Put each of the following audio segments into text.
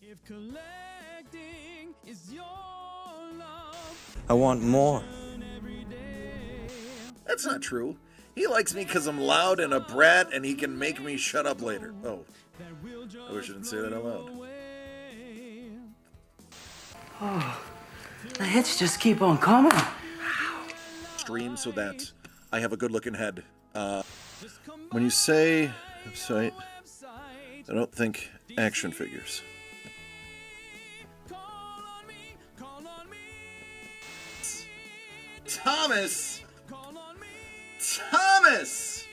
If collecting is your love, I want more. every day. That's not true. He likes me because I'm loud and a brat and he can make me shut up later. Oh, I wish I didn't say that out loud. The hits just keep on coming. Stream so that I have a good looking head. When you say website, I don't think action figures. Thomas! Thomas!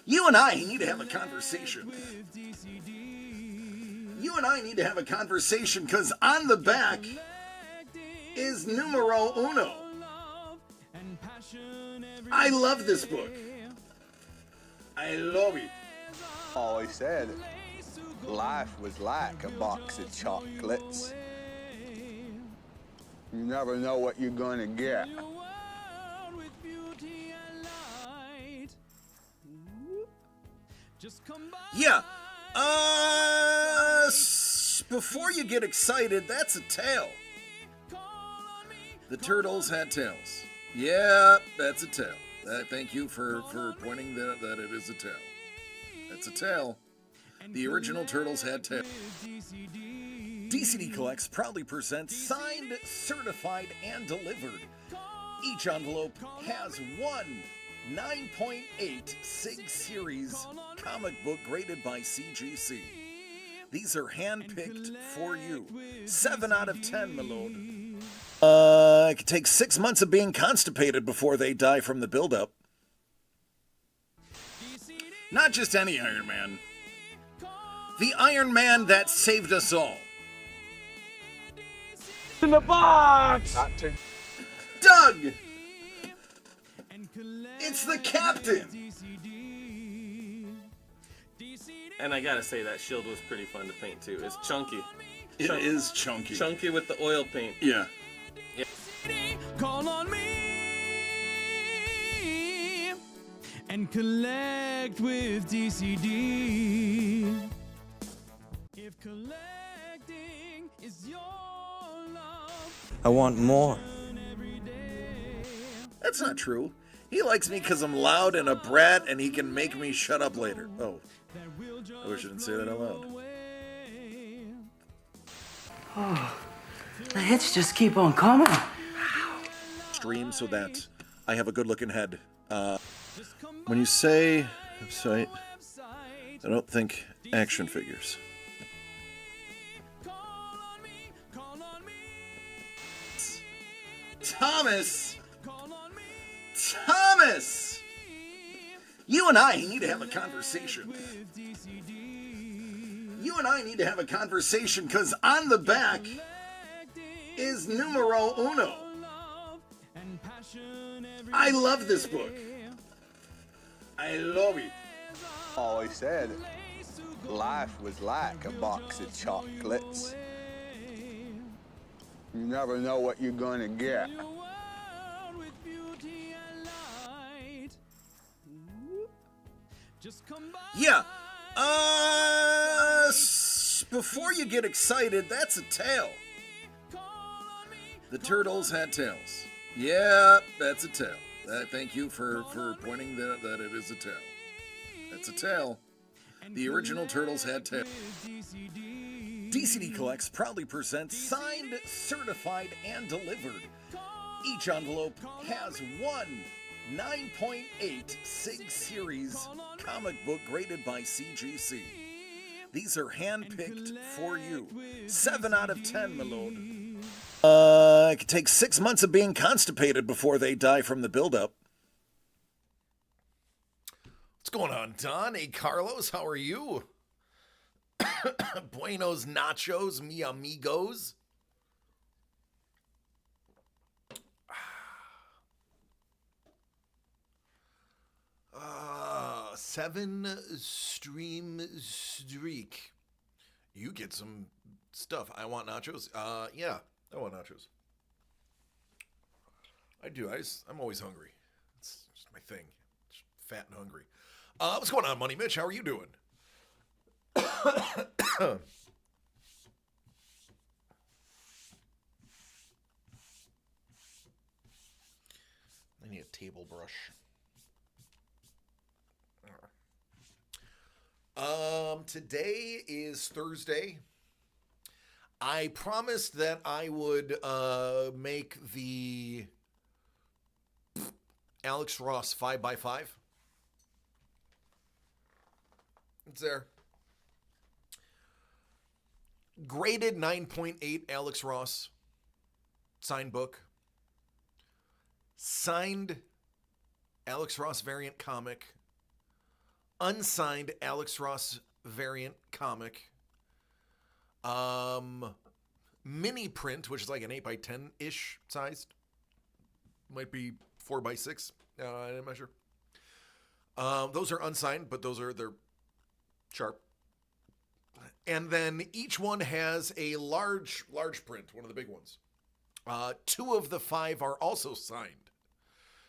You and I need to have a conversation. You and I need to have a conversation because on the back is numero uno. I love this book. I love it. Always said life was like a box of chocolates. You never know what you're gonna get. Yeah. Before you get excited, that's a tail. The turtles had tails. Yeah, that's a tail. Thank you for pointing that it is a tail. That's a tail. The original turtles had tails. DCD Collects proudly presents signed, certified, and delivered. Each envelope has one 9.8 Sig Series comic book graded by CGC. These are handpicked for you. 7 out of 10, my lord. It could take 6 months of being constipated before they die from the buildup. Not just any Iron Man. The Iron Man that saved us all. In the box! Doug! It's the Captain! And I gotta say, that shield was pretty fun to paint too. It's chunky. It is chunky. Chunky with the oil paint. Yeah. Call on me and collect with DCD. If collecting is your love, I want more. every day. That's not true. He likes me because I'm loud and a brat and he can make me shut up later. Oh, I wish I didn't say that out loud. The hits just keep on coming. Stream so that I have a good looking head. When you say website, I don't think action figures. Thomas! Thomas! You and I need to have a conversation. You and I need to have a conversation because on the back is numero uno. I love this book. I love it. Always said life was like a box of chocolates. You never know what you're gonna get. Yeah. Before you get excited, that's a tail. The turtles had tails. Yeah, that's a tail. Thank you for pointing that it is a tail. That's a tail. The original turtles had tails. DCD Collects proudly presents signed, certified, and delivered. Each envelope has one 9.8 Sig Series comic book graded by CGC. These are handpicked for you. 7 out of 10, my lord. It could take 6 months of being constipated before they die from the buildup. What's going on, Don? Hey, Carlos, how are you? Buenos nachos, mi amigos. 7 stream streak. You get some stuff. I want nachos. Yeah, I want nachos. I do. I'm always hungry. It's just my thing. Just fat and hungry. What's going on, Money Mitch? How are you doing? need a table brush. Today is Thursday. I promised that I would make the Alex Ross 5x5. It's there. Graded 9.8 Alex Ross. Signed book. Signed Alex Ross variant comic. Unsigned Alex Ross variant comic. Mini print, which is like an 8x10-ish sized. Might be 4x6. I'm not sure. Those are unsigned, but they're sharp. And then each one has a large print, one of the big ones. 2 of the 5 are also signed.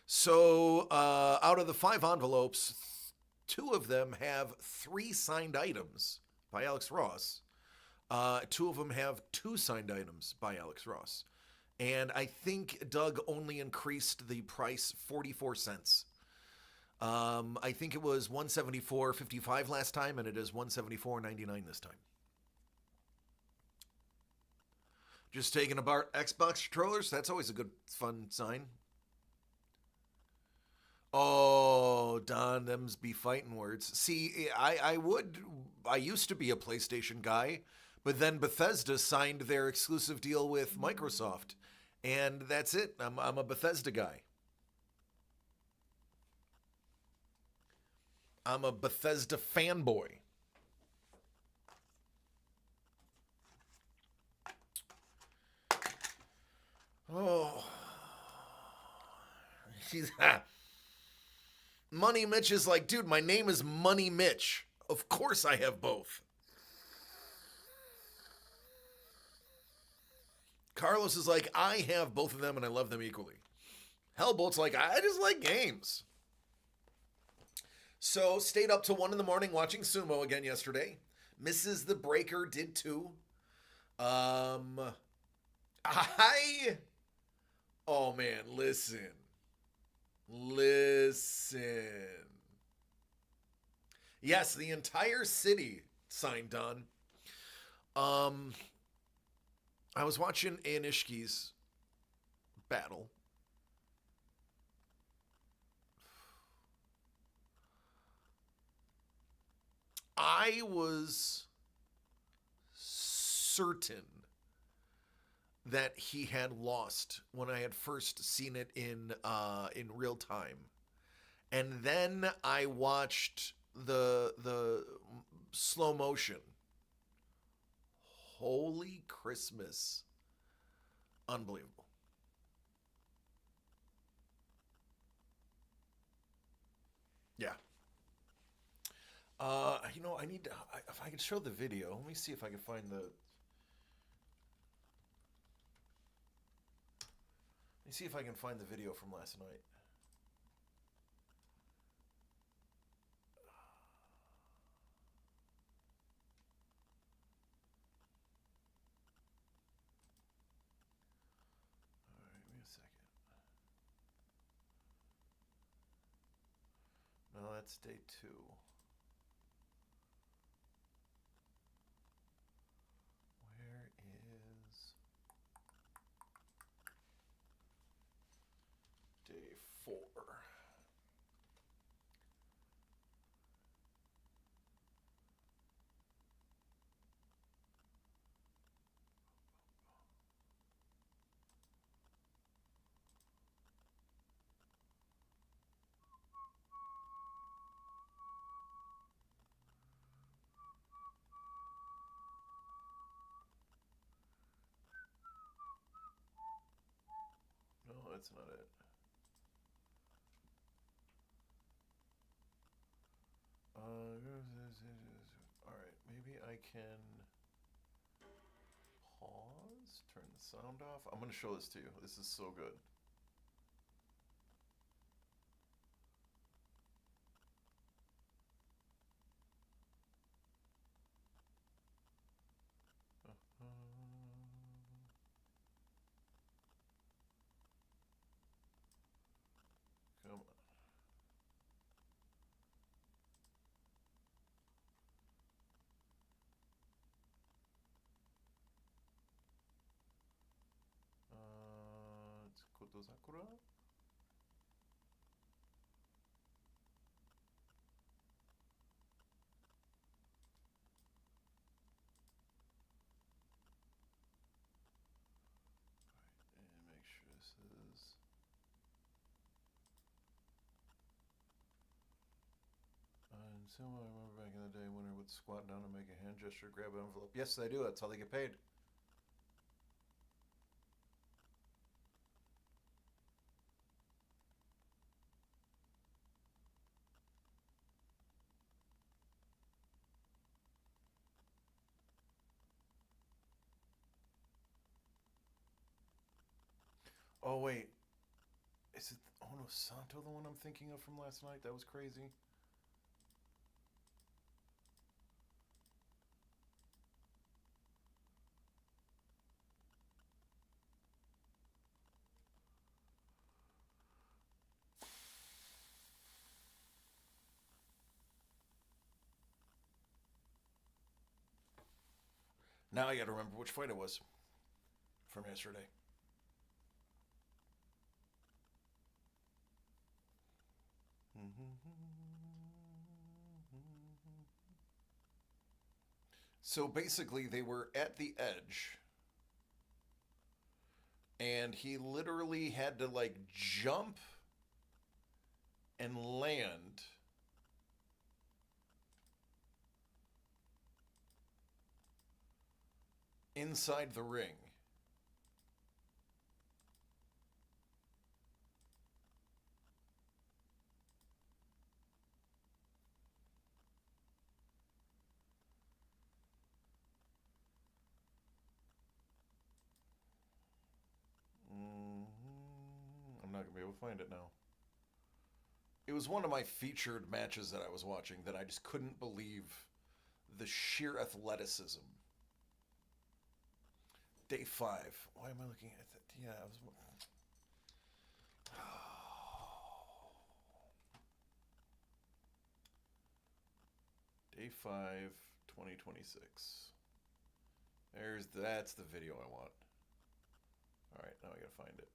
So out of the 5 envelopes, 2 of them have 3 signed items by Alex Ross. 2 of them have 2 signed items by Alex Ross. And I think Doug only increased the price 44 cents. I think it was $174.55 last time, and it is $174.99 this time. Just taking apart Xbox controllers, that's always a good, fun sign. Oh, Don, them's be fighting words. See, I used to be a PlayStation guy, but then Bethesda signed their exclusive deal with Microsoft, and that's it. I'm a Bethesda guy. I'm a Bethesda fanboy. Oh. Money Mitch is like, dude, my name is Money Mitch. Of course I have both. Carlos is like, I have both of them and I love them equally. Hellbolt's like, I just like games. So, stayed up till 1 in the morning watching sumo again yesterday. Mrs. the Breaker did too. Oh man, listen. Yes, the entire city signed on. I was watching Anishki's battle. I was certain that he had lost when I had first seen it in real time, and then I watched the slow motion. Holy Christmas! Unbelievable. Yeah. I need to, if I could show the video, let me see if I can find the, let me see if I can find the video from last night. All right, give me a second. No, that's day 2. Where is day 4? No, that's not it. Alright, maybe I can pause, turn the sound off. I'm going to show this to you. This is so good. Sakura? And make sure this is... So I remember back in the day when I would squat down and make a hand gesture, grab an envelope. Yes, they do. That's how they get paid. Oh, wait. Is it Ono Santo the one I'm thinking of from last night? That was crazy. Now I gotta remember which fight it was from yesterday. So basically, they were at the edge, and he literally had to like jump and land inside the ring. I'm not gonna be able to find it now. It was one of my featured matches that I was watching that I just couldn't believe the sheer athleticism. Day 5. Why am I looking at that? Yeah, I was. Day 5, 2026. That's the video I want. All right, now I gotta find it.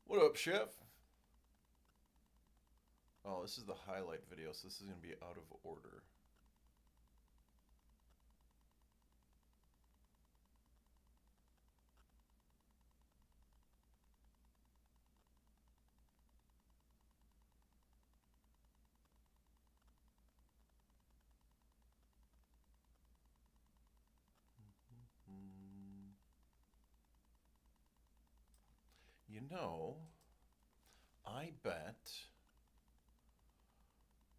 What up, Chef? Oh, this is the highlight video, so this is going to be out of order. You know, I bet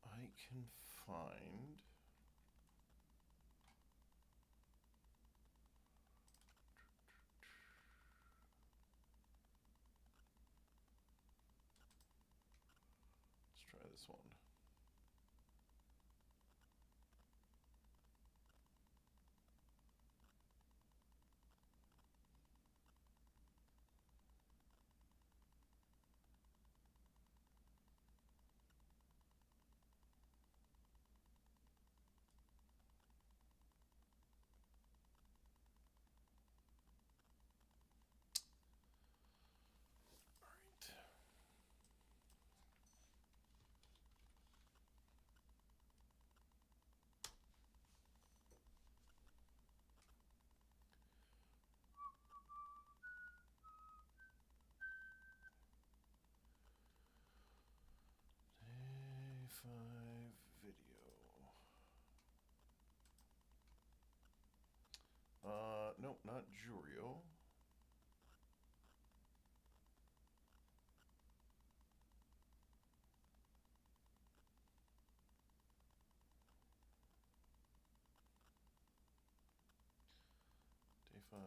I can find... Let's try this one. Day 5 video. Nope, not Jurio. Day 5.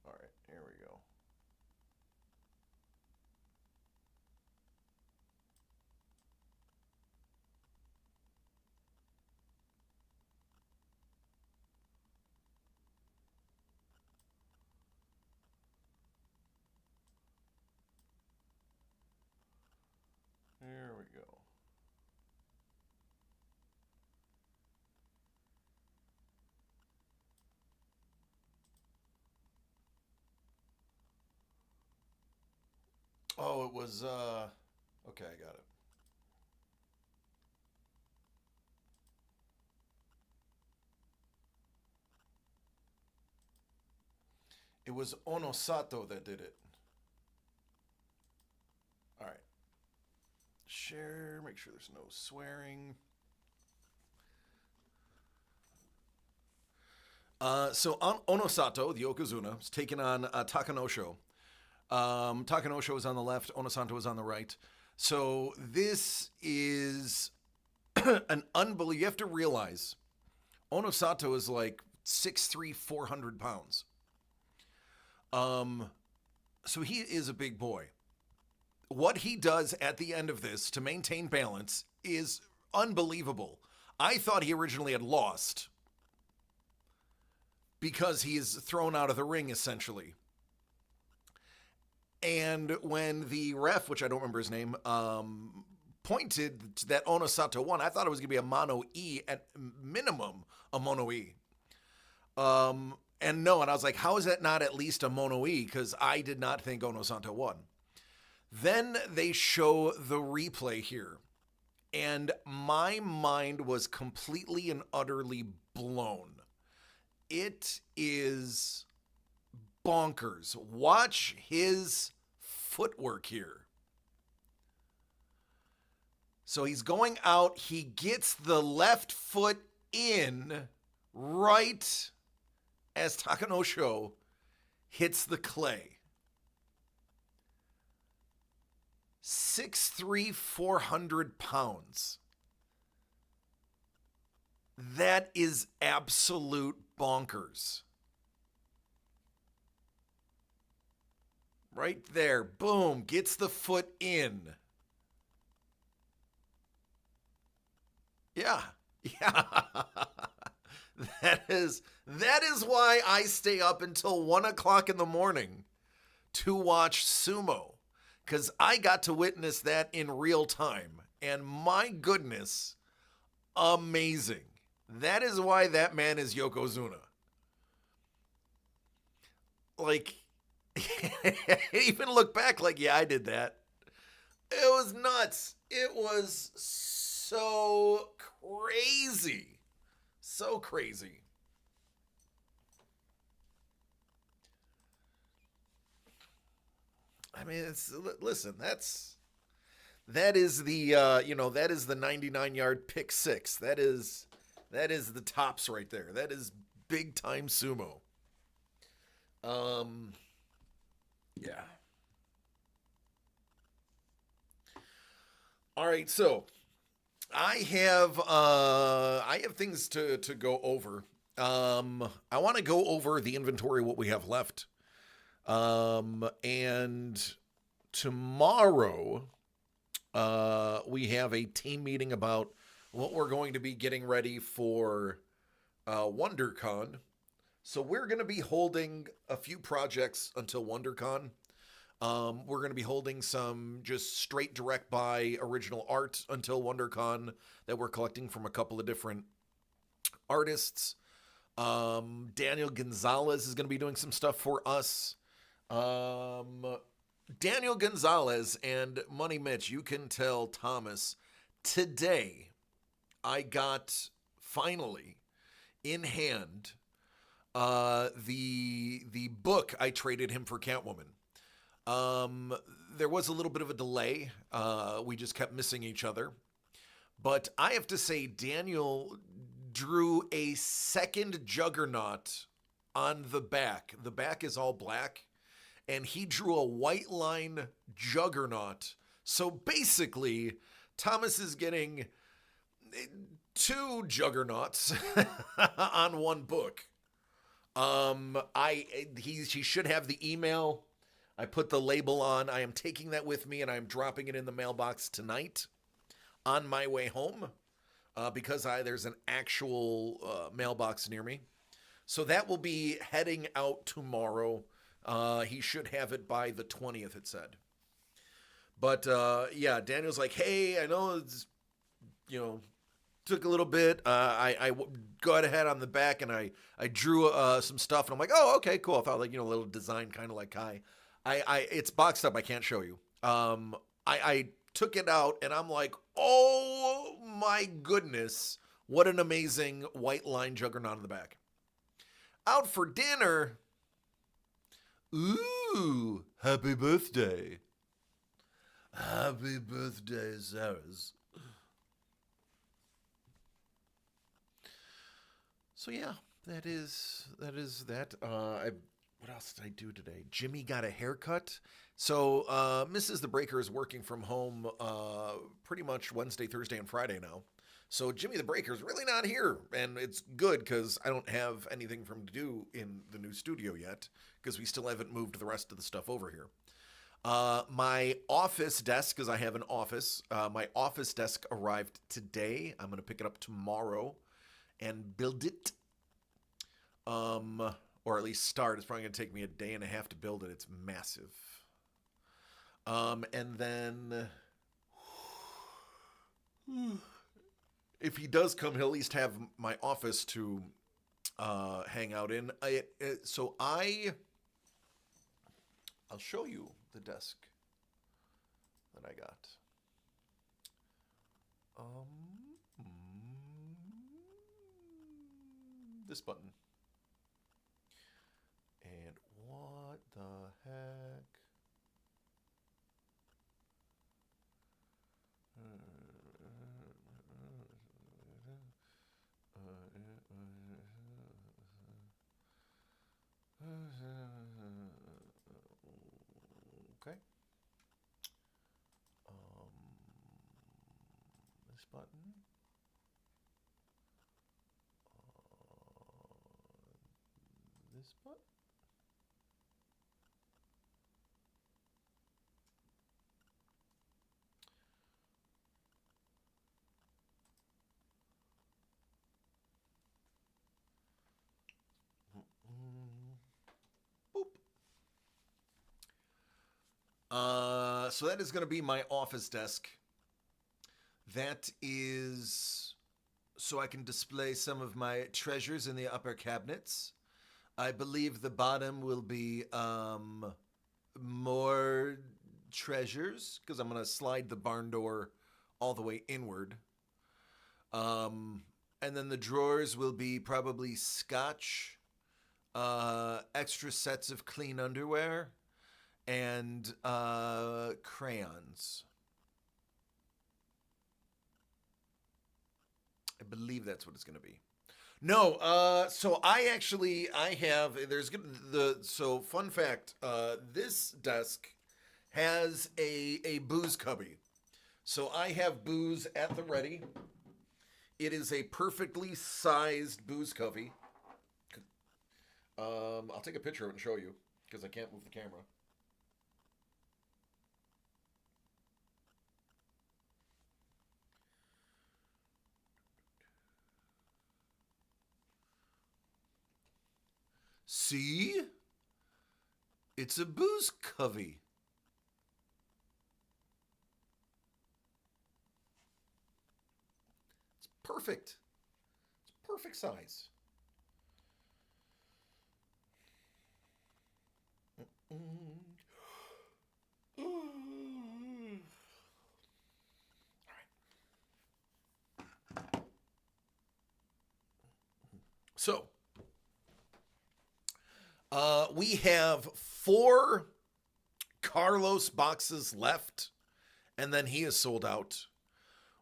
All right, here we go. Oh, it was, okay, I got it. It was Onosato that did it. All right. Share, make sure there's no swearing. So Onosato, the Yokozuna, is taking on Takanosho. Takanosho is on the left, Onosato is on the right. So this is an unbelievable. You have to realize Onosato is like 6'3", 400 pounds. So he is a big boy. What he does at the end of this to maintain balance is unbelievable. I thought he originally had lost because he is thrown out of the ring, essentially. And when the ref, which I don't remember his name, pointed that Onosato won, I thought it was going to be a mono E, at minimum a mono E. And I was like, how is that not at least a mono E? Because I did not think Onosato won. Then they show the replay here, and my mind was completely and utterly blown. It is bonkers. Watch his footwork here. So he's going out. He gets the left foot in right as Takanosho hits the clay. 6'3", 400 pounds. That is absolute bonkers. Right there. Boom. Gets the foot in. Yeah. Yeah. That is why I stay up until 1 o'clock in the morning to watch sumo. Because I got to witness that in real time. And my goodness, amazing. That is why that man is Yokozuna. Like, even look back like, yeah, I did that. It was nuts. It was so crazy. So crazy. I mean, listen, that is the 99-yard pick six. That is the tops right there. That is big time sumo. Yeah. All right, so I have things to go over. I want to go over the inventory, what we have left. And tomorrow, we have a team meeting about what we're going to be getting ready for, WonderCon. So we're going to be holding a few projects until WonderCon. We're going to be holding some just straight direct buy original art until WonderCon that we're collecting from a couple of different artists. Daniel Gonzalez is going to be doing some stuff for us. Daniel Gonzalez and Money Mitch, you can tell Thomas, today I got finally in hand the book I traded him for Catwoman. There was a little bit of a delay. We just kept missing each other. But I have to say, Daniel drew a second Juggernaut on the back. The back is all black. And he drew a white line Juggernaut. So basically, Thomas is getting 2 Juggernauts on one book. He should have the email. I put the label on. I am taking that with me and I'm dropping it in the mailbox tonight on my way home because there's an actual mailbox near me. So that will be heading out tomorrow. He should have it by the 20th, it said. But yeah, Daniel's like, hey, I know it's, took a little bit. I got ahead on the back and I drew some stuff and I'm like, oh, okay, cool. I thought a little design kind of like Kai. It's boxed up. I can't show you. I took it out and I'm like, oh my goodness, what an amazing white line juggernaut in the back. Out for dinner. Ooh, happy birthday. Happy birthday, Zaraz. So yeah, that is that. What else did I do today? Jimmy got a haircut. So Mrs. The Breaker is working from home pretty much Wednesday, Thursday, and Friday now. So Jimmy the Breaker is really not here, and it's good because I don't have anything for him to do in the new studio yet because we still haven't moved the rest of the stuff over here. My office desk, because I have an office, my office desk arrived today. I'm going to pick it up tomorrow and build it. Or at least start. It's probably going to take me a day and a half to build it. It's massive. And then if he does come, he'll at least have my office to hang out in. I'll show you the desk that I got. This button. And what the heck? Okay. This button. This button. Boop. So that is going to be my office desk. That is so I can display some of my treasures in the upper cabinets. I believe the bottom will be more treasures because I'm going to slide the barn door all the way inward. And then the drawers will be probably scotch, extra sets of clean underwear, and crayons. I believe that's what it's going to be. No, so I have, so fun fact, this desk has a booze cubby. So I have booze at the ready. It is a perfectly sized booze cubby. I'll take a picture of it and show you because I can't move the camera. See? It's a booze covey. It's perfect. It's perfect size. So, we have 4 Carlos boxes left, and then he is sold out.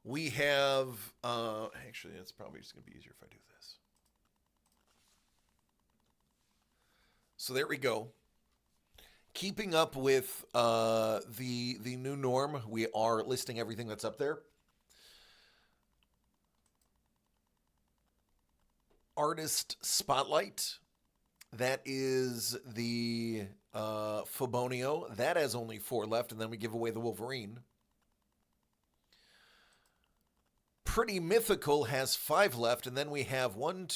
We have, actually, it's probably just going to be easier if I do this. So there we go. Keeping up with the new norm, we are listing everything that's up there. Artist Spotlight. That is the Fabonio. That has only 4 left, and then we give away the Wolverine. Pretty Mythical has 5 left, and then we have 6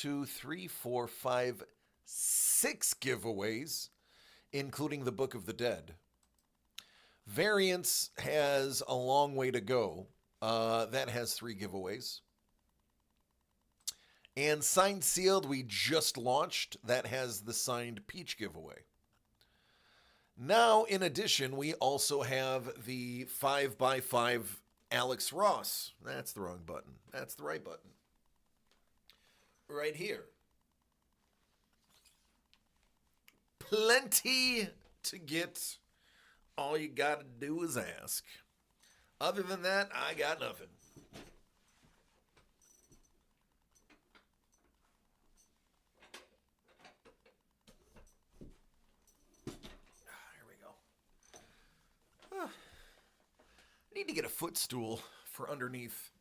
giveaways, including the Book of the Dead. Variance has a long way to go. That has 3 giveaways. And Signed Sealed, we just launched. That has the signed Peach giveaway. Now, in addition, we also have the 5x5 Alex Ross. That's the wrong button. That's the right button. Right here. Plenty to get. All you got to do is ask. Other than that, I got nothing. Here we go. I need to get a footstool for underneath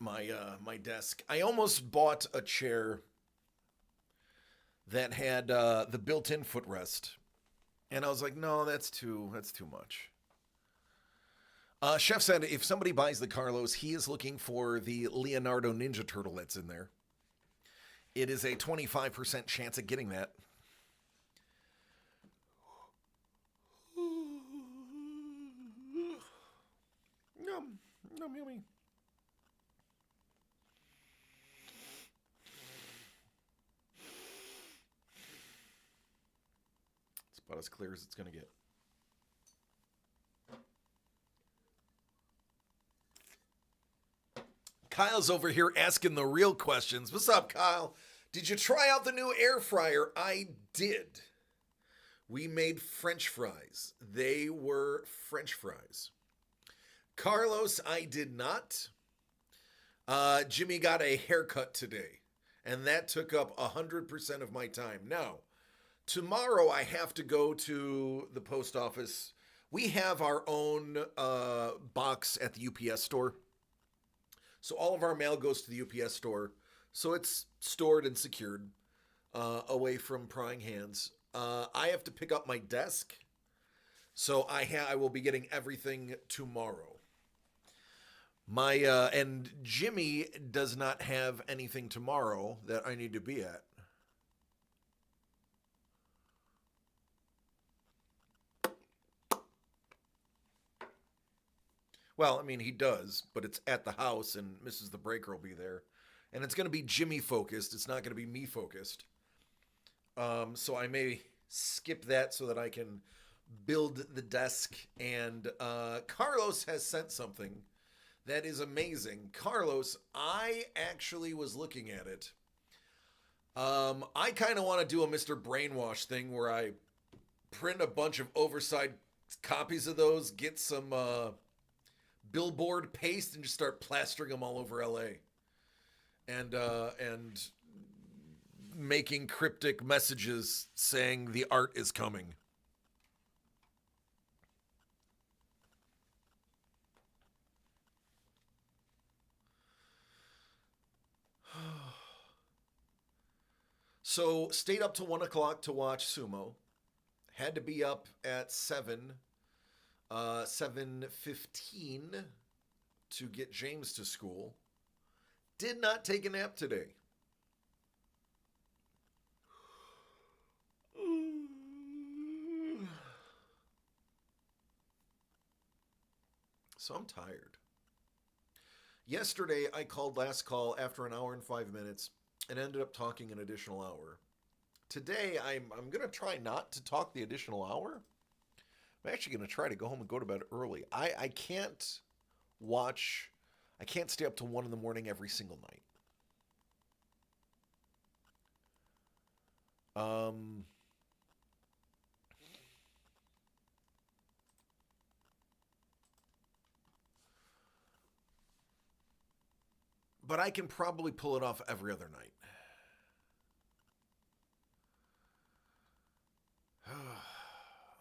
my my desk. I almost bought a chair that had the built-in footrest, and I was like, no, that's too much. Chef said if somebody buys the Carlos, he is looking for the Leonardo Ninja Turtle that's in there. It is a 25% chance of getting that. Yum, yummy. It's about as clear as it's going to get. Kyle's over here asking the real questions. What's up, Kyle? Did you try out the new air fryer? I did. We made French fries. They were French fries. Carlos, I did not. Jimmy got a haircut today, and that took up 100% of my time. Now, tomorrow I have to go to the post office. We have our own box at the UPS store. So all of our mail goes to the UPS store. So it's stored and secured away from prying hands. I have to pick up my desk. So I will be getting everything tomorrow. And Jimmy does not have anything tomorrow that I need to be at. Well, I mean, he does, but it's at the house, and Mrs. the Breaker will be there. And it's going to be Jimmy focused. It's not going to be me focused. So I may skip that so that I can build the desk. And Carlos has sent something that is amazing. Carlos, I actually was looking at it. I kind of want to do a Mr. Brainwash thing where I print a bunch of oversized copies of those, get some billboard paste, and just start plastering them all over LA. And making cryptic messages saying the art is coming. So stayed up till 1 o'clock to watch sumo. Had to be up at 7:15 to get James to school. Did not take a nap today. So I'm tired. Yesterday, I called last call after an hour and 5 minutes and ended up talking an additional hour. Today, I'm going to try not to talk the additional hour. I'm actually going to try to go home and go to bed early. I can't stay up till 1 in the morning every single night. But I can probably pull it off every other night.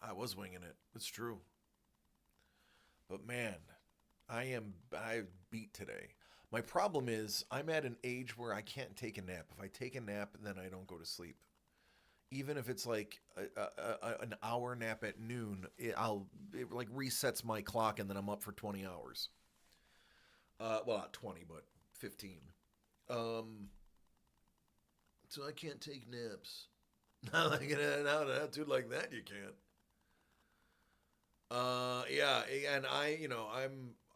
I was winging it. It's true. But man, I beat today. My problem is I'm at an age where I can't take a nap. If I take a nap, then I don't go to sleep. Even if it's like an hour nap at noon, it like resets my clock, and then I'm up for 20 hours. Well, not 20, but 15. So I can't take naps. Not like an attitude like that, you can't. Yeah, and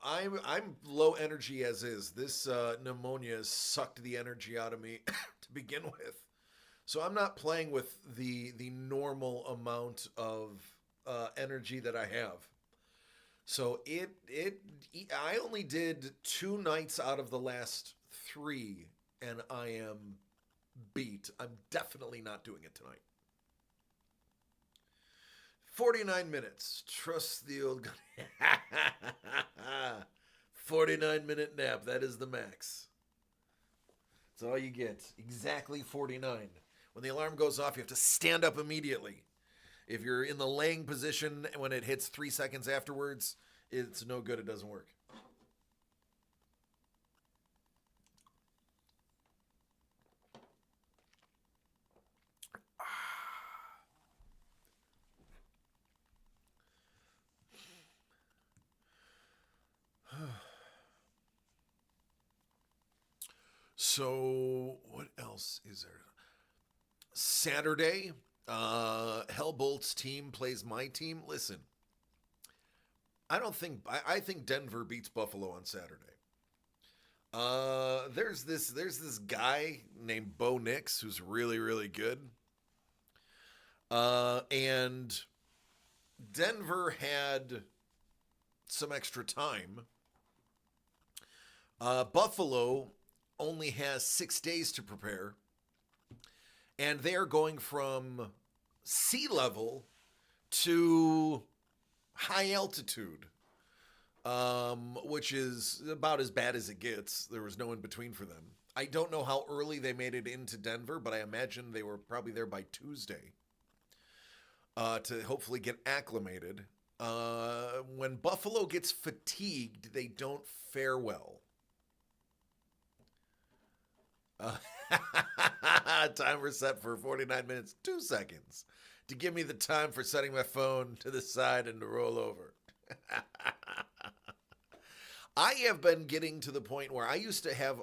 I'm low energy as is. This pneumonia has sucked the energy out of me to begin with. So I'm not playing with the normal amount of energy that I have. So I only did 2 nights out of the last 3, and I am beat. I'm definitely not doing it tonight. 49 minutes. Trust the old guy. 49-minute nap. That is the max. That's all you get. Exactly 49. When the alarm goes off, you have to stand up immediately. If you're in the laying position when it hits 3 seconds afterwards, it's no good. It doesn't work. So, what else is there? Saturday, Hellbolt's team plays my team. Listen, I think Denver beats Buffalo on Saturday. There's this guy named Bo Nix who's really, really good. And Denver had some extra time. Buffalo only has 6 days to prepare, and they're going from sea level to high altitude, which is about as bad as it gets. There was no in between for them. I don't know how early they made it into Denver, but I imagine they were probably there by Tuesday to hopefully get acclimated. When Buffalo gets fatigued, they don't fare well. Timer set for 49 minutes, 2 seconds to give me the time for setting my phone to the side and to roll over. I have been getting to the point where I used to have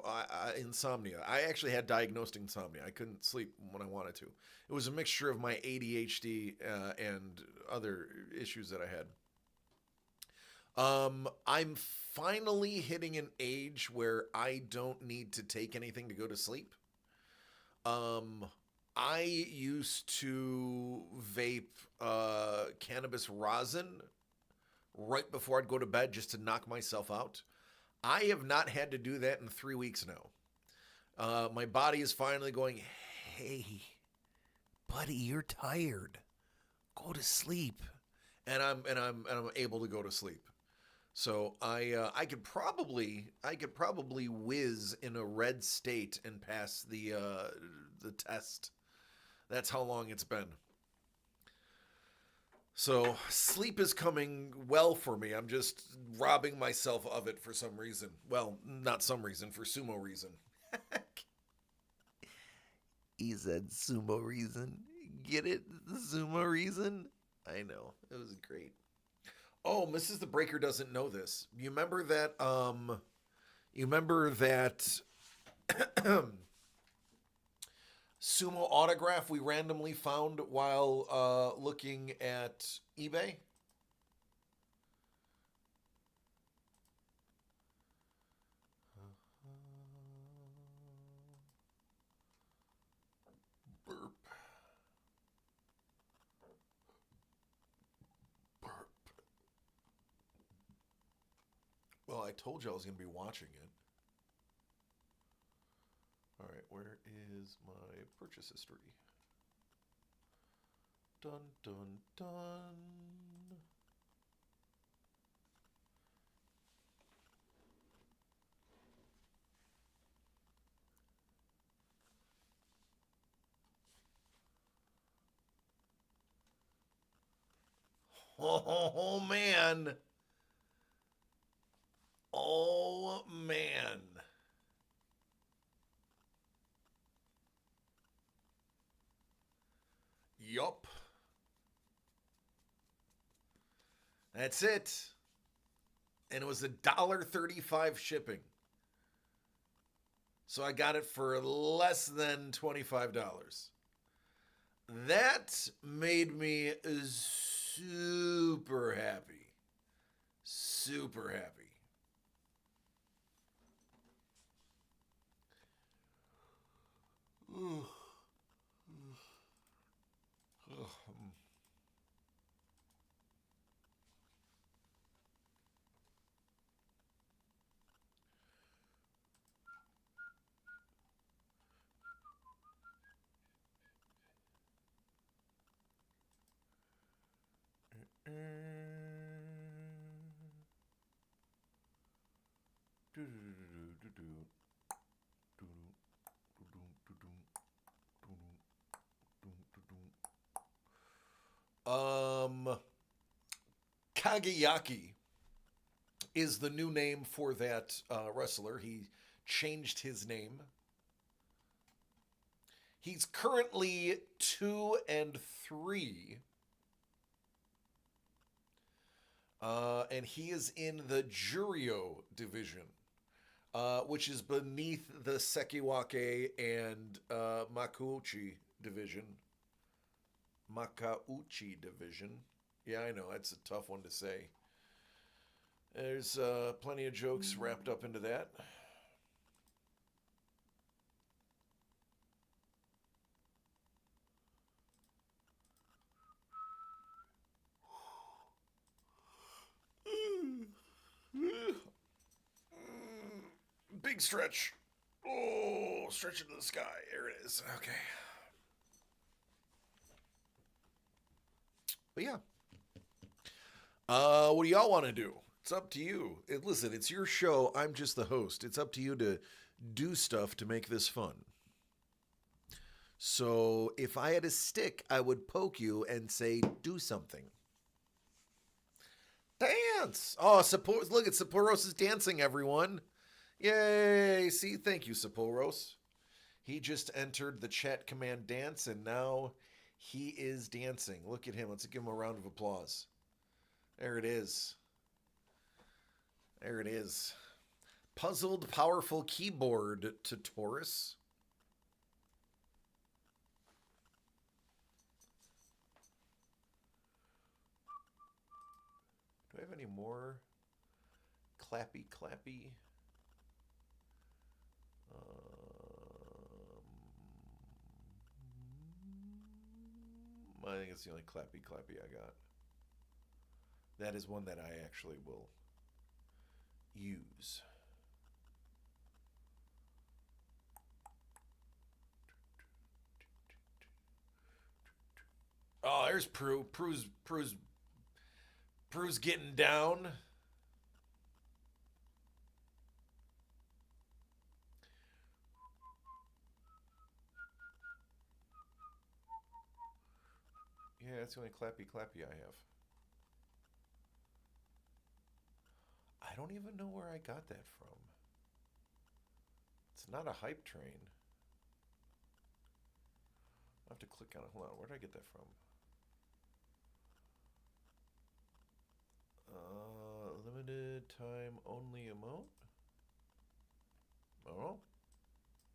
insomnia. I actually had diagnosed insomnia. I couldn't sleep when I wanted to. It was a mixture of my ADHD and other issues that I had. I'm finally hitting an age where I don't need to take anything to go to sleep. I used to vape cannabis rosin right before I'd go to bed just to knock myself out. I have not had to do that in 3 weeks now. My body is finally going, hey, buddy, you're tired. Go to sleep. And I'm able to go to sleep. So I could probably whiz in a red state and pass the test. That's how long it's been. So sleep is coming well for me. I'm just robbing myself of it for some reason. Well, not some reason, for sumo reason. He said sumo reason. Get it? The sumo reason? I know. It was great. Oh, Mrs. the Breaker doesn't know this. You remember that sumo autograph we randomly found while looking at eBay? Burp. Burp. Well, I told you I was going to be watching it. All right, where is my purchase history? Dun, dun, dun. Oh, man. Oh, man. Yup. That's it. And it was $1.35 shipping. So I got it for less than $25. That made me super happy. Super happy. Kagayaki is the new name for that wrestler. He changed his name. He's currently 2-3. And he is in the Juryo division, which is beneath the Sekiwake and Makauchi division. Makauchi division. Yeah, I know. That's a tough one to say. There's plenty of jokes wrapped up into that. Big stretch. Oh, stretch into the sky. There it is. Okay. But yeah. What do y'all want to do? It's up to you. Listen, it's your show. I'm just the host. It's up to you to do stuff to make this fun. So if I had a stick, I would poke you and say, do something. Dance! Oh, look at Sapporos is dancing, everyone. Yay! See, thank you, Sapporos. He just entered the chat command dance, and now he is dancing. Look at him. Let's give him a round of applause. There it is. There it is. Puzzled, powerful keyboard to Taurus. Do I have any more clappy? I think it's the only clappy I got. That is one that I actually will use. Oh, there's Prue. Prue's getting down. Yeah, that's the only clappy I have. I don't even know where I got that from. It's not a hype train. I'll have to click on it. Hold on, where did I get that from? Limited time only emote? Oh,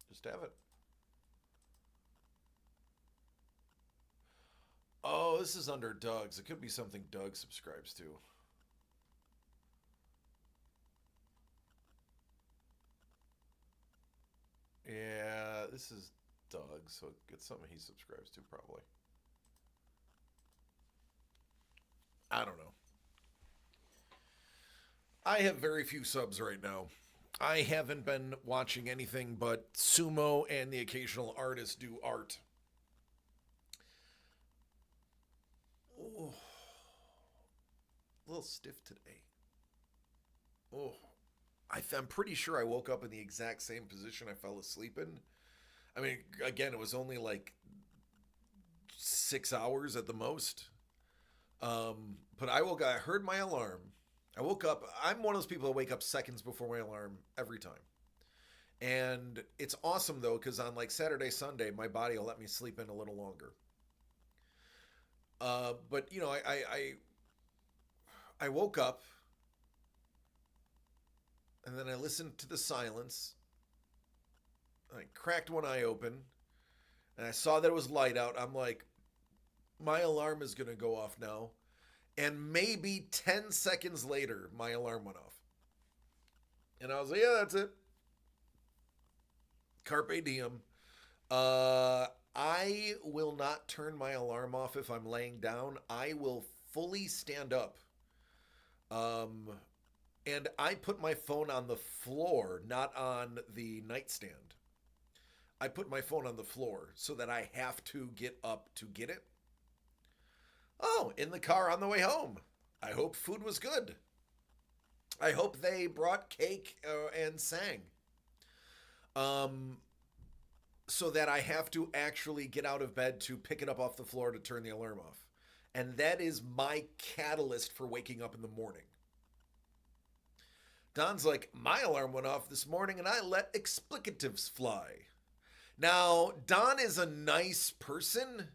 just have it. Oh, this is under Doug's. It could be something Doug subscribes to. Yeah, this is Doug, so it's something he subscribes to probably. I don't know. I have very few subs right now. I haven't been watching anything but Sumo and the occasional artist do art. Oh, a little stiff today. Oh, I'm pretty sure I woke up in the exact same position I fell asleep in. I mean, again, it was only like 6 hours at the most. But I heard my alarm. I woke up. I'm one of those people that wake up seconds before my alarm every time. And it's awesome, though, because on like Saturday, Sunday, my body will let me sleep in a little longer. But, you know, I woke up, and then I listened to the silence. I cracked one eye open, and I saw that it was light out. I'm like, my alarm is going to go off now. And maybe 10 seconds later, my alarm went off. And I was like, yeah, that's it. Carpe diem. I will not turn my alarm off if I'm laying down. I will fully stand up. And I put my phone on the floor, not on the nightstand. I put my phone on the floor so that I have to get up to get it. Oh, in the car on the way home. I hope food was good. I hope they brought cake and sang. So that I have to actually get out of bed to pick it up off the floor to turn the alarm off. And that is my catalyst for waking up in the morning. Don's like, my alarm went off this morning and I let explicatives fly. Now, Don is a nice person.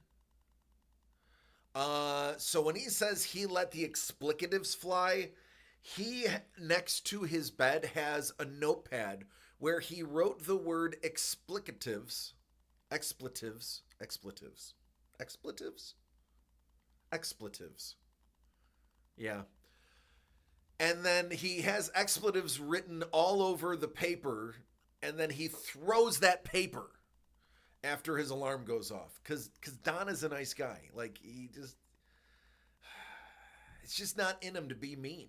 So when he says he let the explicatives fly, he, next to his bed, has a notepad where he wrote the word expletives. Yeah. And then he has expletives written all over the paper, and then he throws that paper after his alarm goes off. Because Don is a nice guy. Like, it's just not in him to be mean.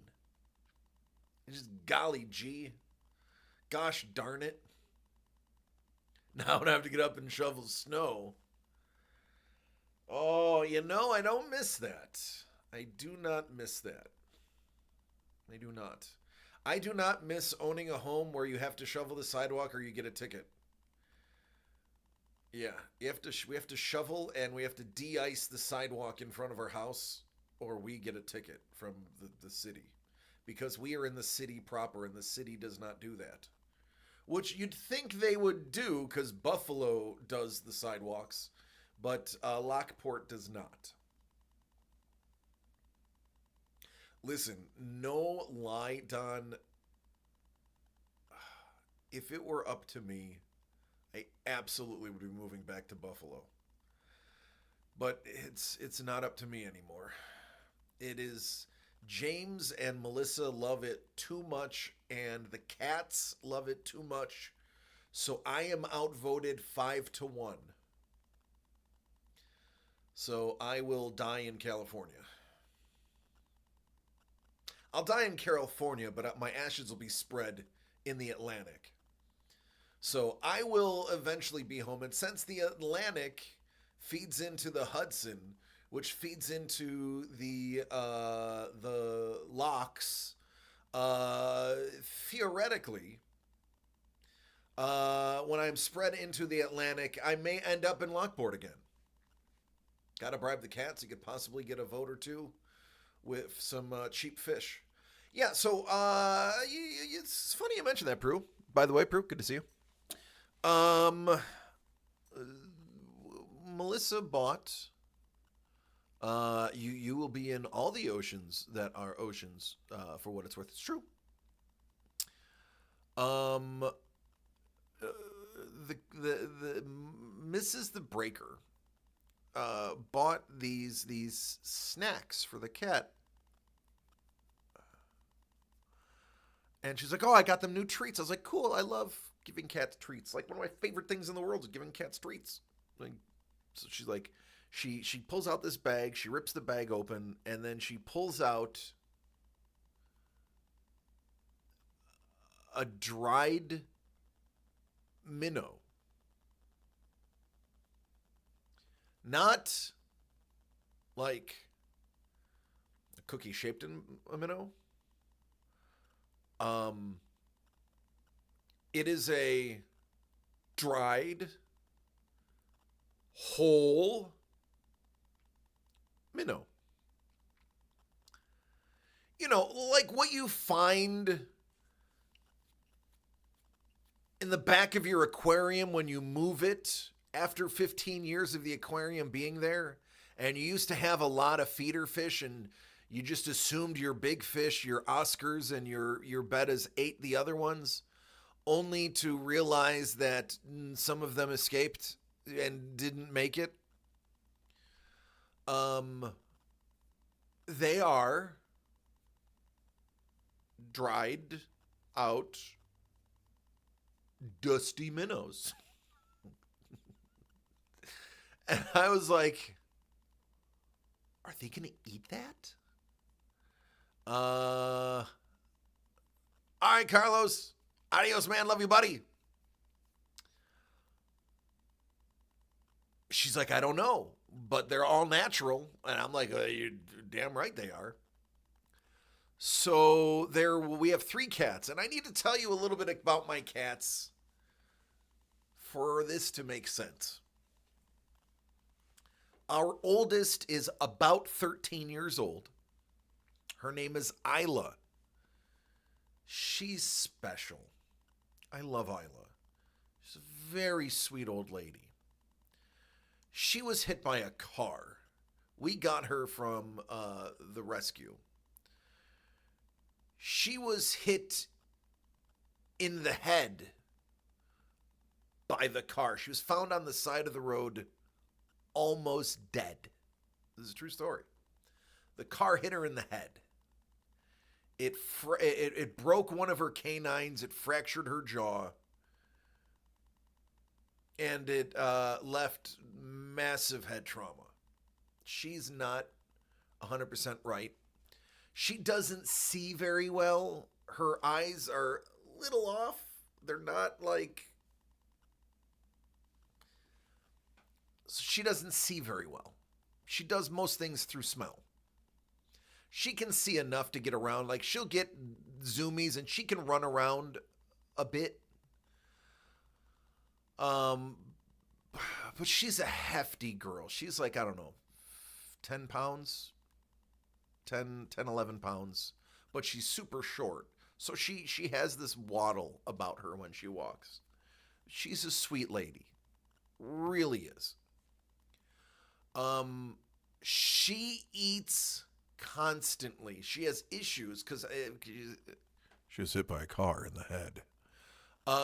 It's just, golly gee. Gosh darn it. Now I have to get up and shovel snow. Oh, I don't miss that. I do not miss that. I do not. I do not miss owning a home where you have to shovel the sidewalk or you get a ticket. Yeah, we have to shovel and we have to de-ice the sidewalk in front of our house or we get a ticket from the city. Because we are in the city proper and the city does not do that. Which you'd think they would do because Buffalo does the sidewalks, but Lockport does not. Listen, no lie, Don. If it were up to me, I absolutely would be moving back to Buffalo. But it's not up to me anymore. It is... James and Melissa love it too much, and the cats love it too much. So I am outvoted 5-1. So I will die in California. I'll die in California, but my ashes will be spread in the Atlantic. So I will eventually be home. And since the Atlantic feeds into the Hudson, which feeds into the locks, theoretically, when I'm spread into the Atlantic, I may end up in Lockport again. Got to bribe the cats. You could possibly get a vote or two with some cheap fish. Yeah, so it's funny you mentioned that, Prue. By the way, Prue, good to see you. Melissa bought... you will be in all the oceans that are oceans, for what it's worth. It's true. The Mrs. the Breaker bought these snacks for the cat. And she's like, "Oh, I got them new treats." I was like, "Cool, I love giving cats treats. Like, one of my favorite things in the world is giving cats treats." Like, so she's like, she pulls out this bag, she rips the bag open, and then she pulls out a dried minnow. Not like a cookie shaped in a minnow. It is a dried, whole minnow. You know, like what you find in the back of your aquarium when you move it after 15 years of the aquarium being there, and you used to have a lot of feeder fish and you just assumed your big fish, your Oscars and your bettas ate the other ones, only to realize that some of them escaped and didn't make it. They are dried out dusty minnows. And I was like, are they going to eat that? All right, Carlos. Adios, man. Love you, buddy. She's like, I don't know, but they're all natural. And I'm like, you're damn right they are. So we have 3 cats, and I need to tell you a little bit about my cats for this to make sense. Our oldest is about 13 years old. Her name is Isla. She's special. I love Isla. She's a very sweet old lady. She was hit by a car. We got her from the rescue. She was hit in the head by the car. She was found on the side of the road almost dead. This is a true story. The car hit her in the head. It broke one of her canines. It fractured her jaw. And it left massive head trauma. She's not 100% right. She doesn't see very well. Her eyes are a little off. They're not like... She doesn't see very well. She does most things through smell. She can see enough to get around. Like, she'll get zoomies and she can run around a bit. But she's a hefty girl. She's like, I don't know, 10 pounds, 11 pounds. But she's super short. So she has this waddle about her when she walks. She's a sweet lady. Really is. She eats constantly. She has issues because she was hit by a car in the head.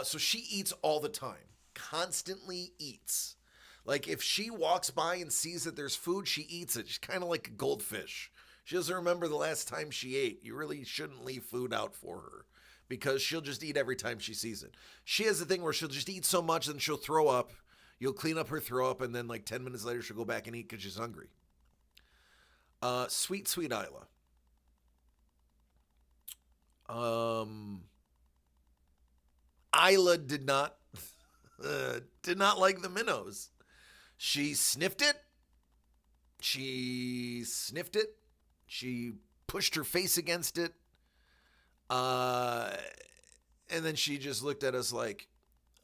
So she eats all the time. Constantly eats. Like, if she walks by and sees that there's food, she eats it. She's kind of like a goldfish. She doesn't remember the last time she ate. You really shouldn't leave food out for her because she'll just eat every time she sees it. She has the thing where she'll just eat so much and she'll throw up. You'll clean up her throw up, and then like 10 minutes later, she'll go back and eat because she's hungry. Sweet, sweet Isla. Isla did not like the minnows. She sniffed it. She pushed her face against it. And then she just looked at us like,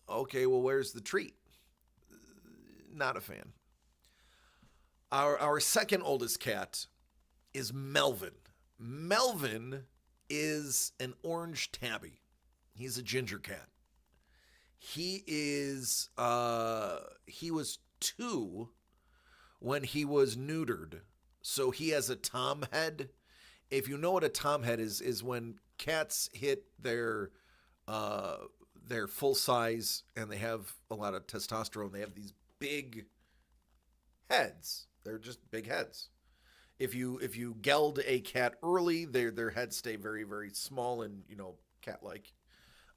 okay, well, where's the treat? Not a fan. Our second oldest cat is Melvin. Melvin is an orange tabby. He's a ginger cat. He was 2 when he was neutered. So he has a tom head. If you know what a tom head is when cats hit their full size and they have a lot of testosterone, they have these big heads. They're just big heads. If you geld a cat early, their heads stay very, very small and, cat-like.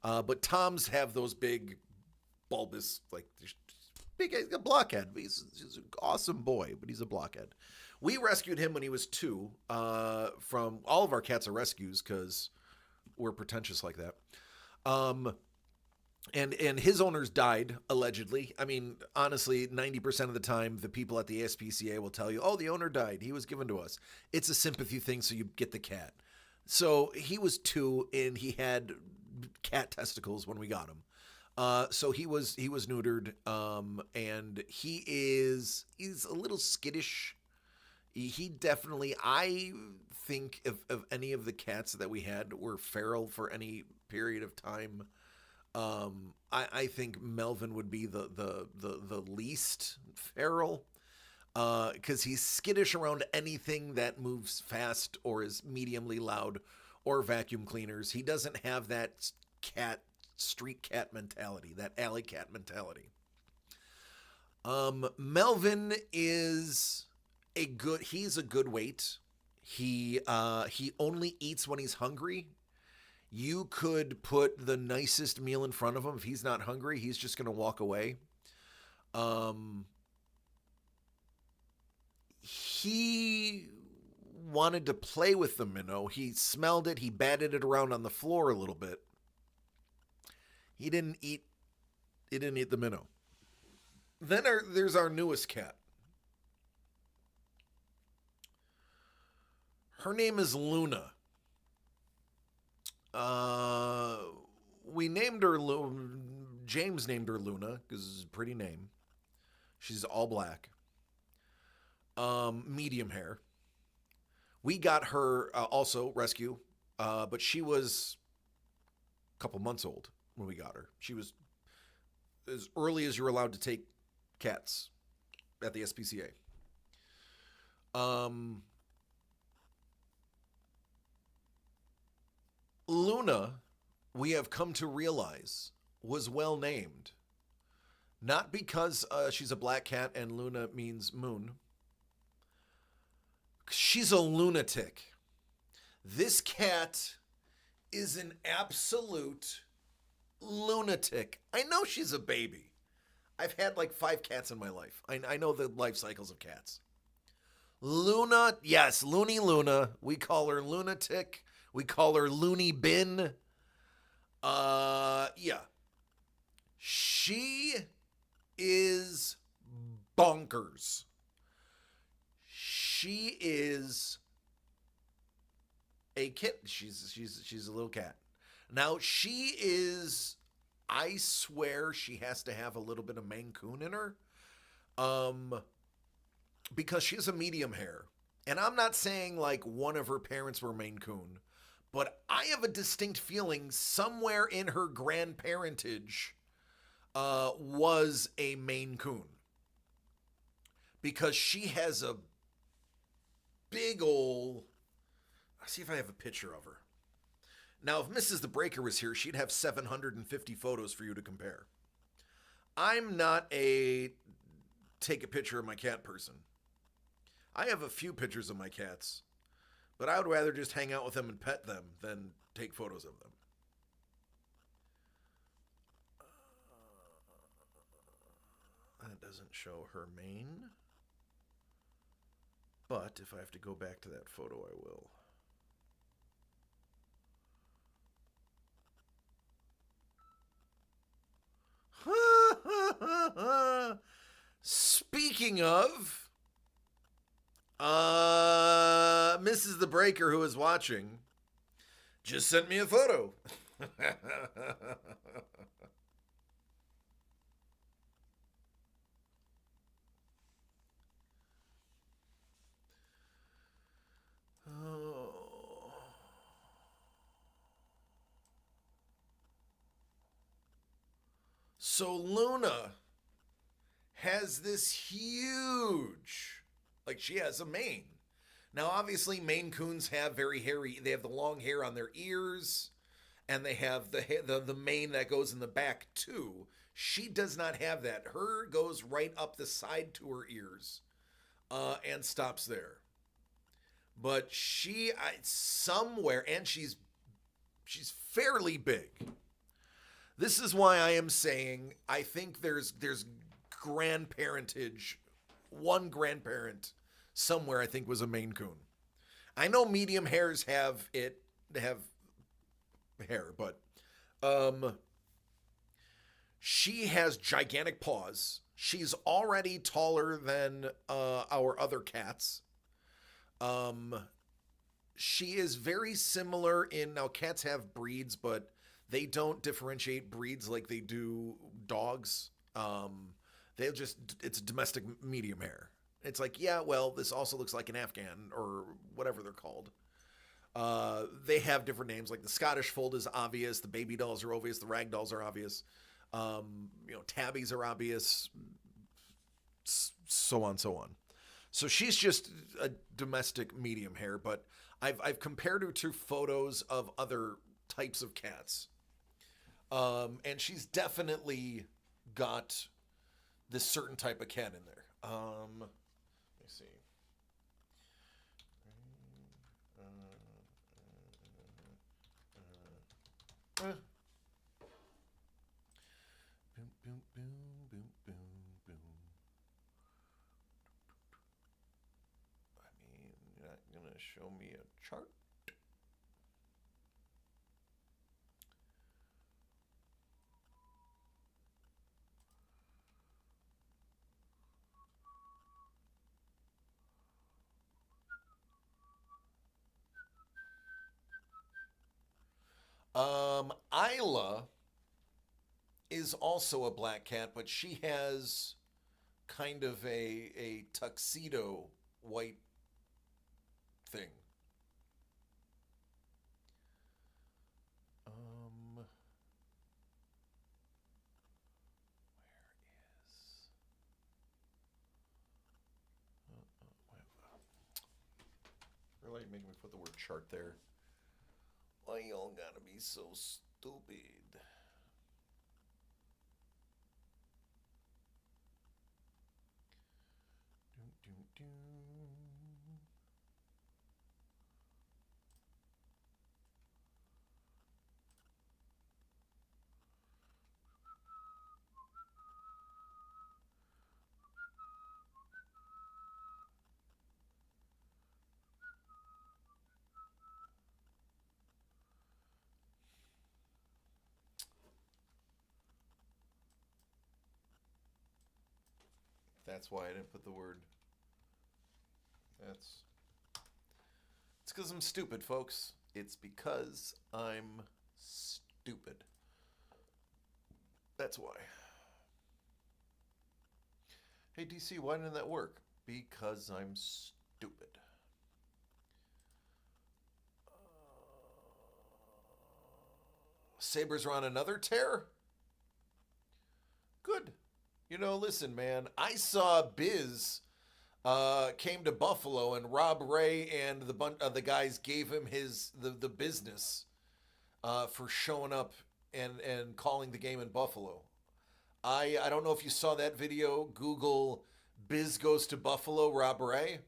But toms have those big, bulbous, like, big, a blockhead. He's an awesome boy, but he's a blockhead. We rescued him when he was 2. From all of our cats are rescues because we're pretentious like that. And his owners died, allegedly. I mean, honestly, 90% of the time, the people at the ASPCA will tell you, oh, the owner died. He was given to us. It's a sympathy thing, so you get the cat. So he was 2, and he had cat testicles when we got him. So he was neutered, and he's a little skittish. He definitely, I think of any of the cats that we had were feral for any period of time. I think Melvin would be the least feral, because he's skittish around anything that moves fast or is mediumly loud or vacuum cleaners. He doesn't have that street cat mentality, that alley cat mentality. Melvin is he's a good weight. He only eats when he's hungry. You could put the nicest meal in front of him. If he's not hungry, he's just going to walk away. He wanted to play with the minnow. He smelled it. He batted it around on the floor a little bit. He didn't eat the minnow. Then there's our newest cat. Her name is Luna. We named her James named her Luna because it's a pretty name. She's all black. Medium hair. We got her also rescue, but she was a couple months old when we got her. She was as early as you're allowed to take cats at the SPCA. Luna, we have come to realize, was well named. Not because she's a black cat and Luna means moon. She's a lunatic. This cat is an absolute lunatic. I know she's a baby. I've had like 5 cats in my life. I know the life cycles of cats. Luna, yes, Loony Luna. We call her lunatic. We call her Loony Bin. Yeah. She is bonkers. She is a kitten. She's a little cat. Now she is, I swear she has to have a little bit of Maine Coon in her. Because she has a medium hair. And I'm not saying like one of her parents were Maine Coon, but I have a distinct feeling somewhere in her grandparentage was a Maine Coon. Because she has a big old, let's see if I have a picture of her. Now, if Mrs. the Breaker was here, she'd have 750 photos for you to compare. I'm not a take a picture of my cat person. I have a few pictures of my cats, but I would rather just hang out with them and pet them than take photos of them. That doesn't show her mane. But if I have to go back to that photo, I will. Speaking of, Mrs. the Breaker, who is watching, just sent me a photo. So Luna has this huge, like she has a mane. Now, obviously, Maine Coons have very hairy, they have the long hair on their ears, and they have the mane that goes in the back too. She does not have that. Her goes right up the side to her ears and stops there. But somewhere, and she's fairly big. This is why I am saying I think there's grandparentage. One grandparent somewhere I think was a Maine Coon. I know medium hairs have hair, but she has gigantic paws. She's already taller than our other cats. She is very similar in, now cats have breeds, but they don't differentiate breeds like they do dogs. It's domestic medium hair. It's like, yeah, well, this also looks like an Afghan or whatever they're called. They have different names, like the Scottish Fold is obvious, the baby dolls are obvious, the rag dolls are obvious, tabbies are obvious, so on, so on. So she's just a domestic medium hair, but I've compared her to photos of other types of cats. And she's definitely got this certain type of cat in there. Let me see. Boom, boom, boom, boom, boom, boom. I mean, you're not gonna show me a chart? Isla is also a black cat, but she has kind of a tuxedo white thing. Where is? Really making me put the word chart there. Why y'all gotta be so stupid? Dun, dun, dun. That's why I didn't put the word. It's because I'm stupid, folks. It's because I'm stupid. That's why. Hey, DC, why didn't that work? Because I'm stupid. Sabres are on another tear? Good. You know, listen, man. I saw Biz came to Buffalo, and Rob Ray and the guys gave him the business for showing up and calling the game in Buffalo. I don't know if you saw that video. Google Biz goes to Buffalo, Rob Ray.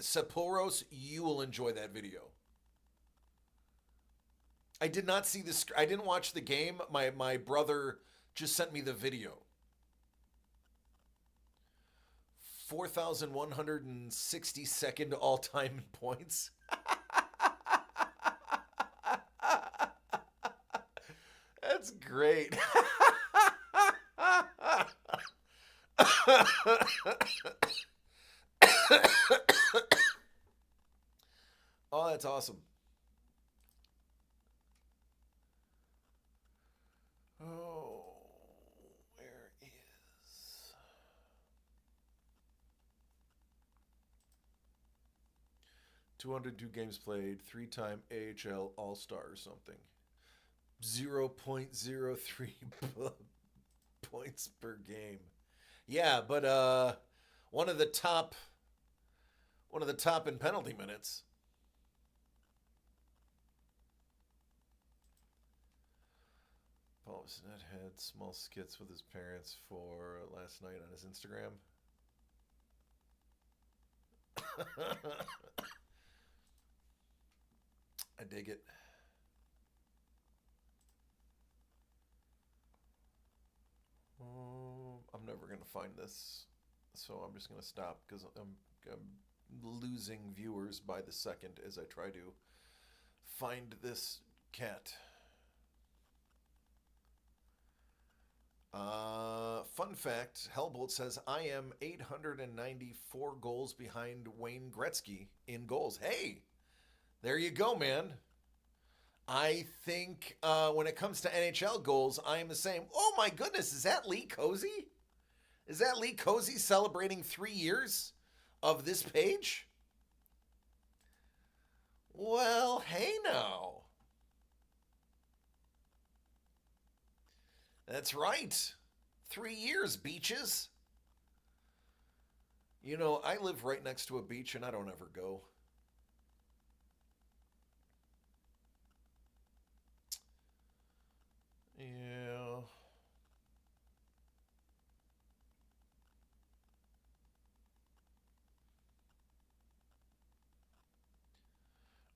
Sappouros, you will enjoy that video. I did not see this. I didn't watch the game. My brother just sent me the video. 4,162nd all-time in points. That's great. Oh, that's awesome. Oh, where is... 202 games played, 3-time AHL All-Star or something. 0.03 points per game. Yeah, but one of the top in penalty minutes. Paul Bissonnette had small skits with his parents for last night on his Instagram. I dig it. I'm never going to find this, so I'm just going to stop because I'm losing viewers by the second as I try to find this cat. Fun fact, Hellbolt says, I am 894 goals behind Wayne Gretzky in goals. Hey, there you go, man. I think when it comes to NHL goals, I am the same. Oh my goodness, is that Lee Cozy? Is that Lee Cozy celebrating 3 years of this page? Well, hey now. That's right. 3 years, beaches. You know, I live right next to a beach and I don't ever go. Yeah.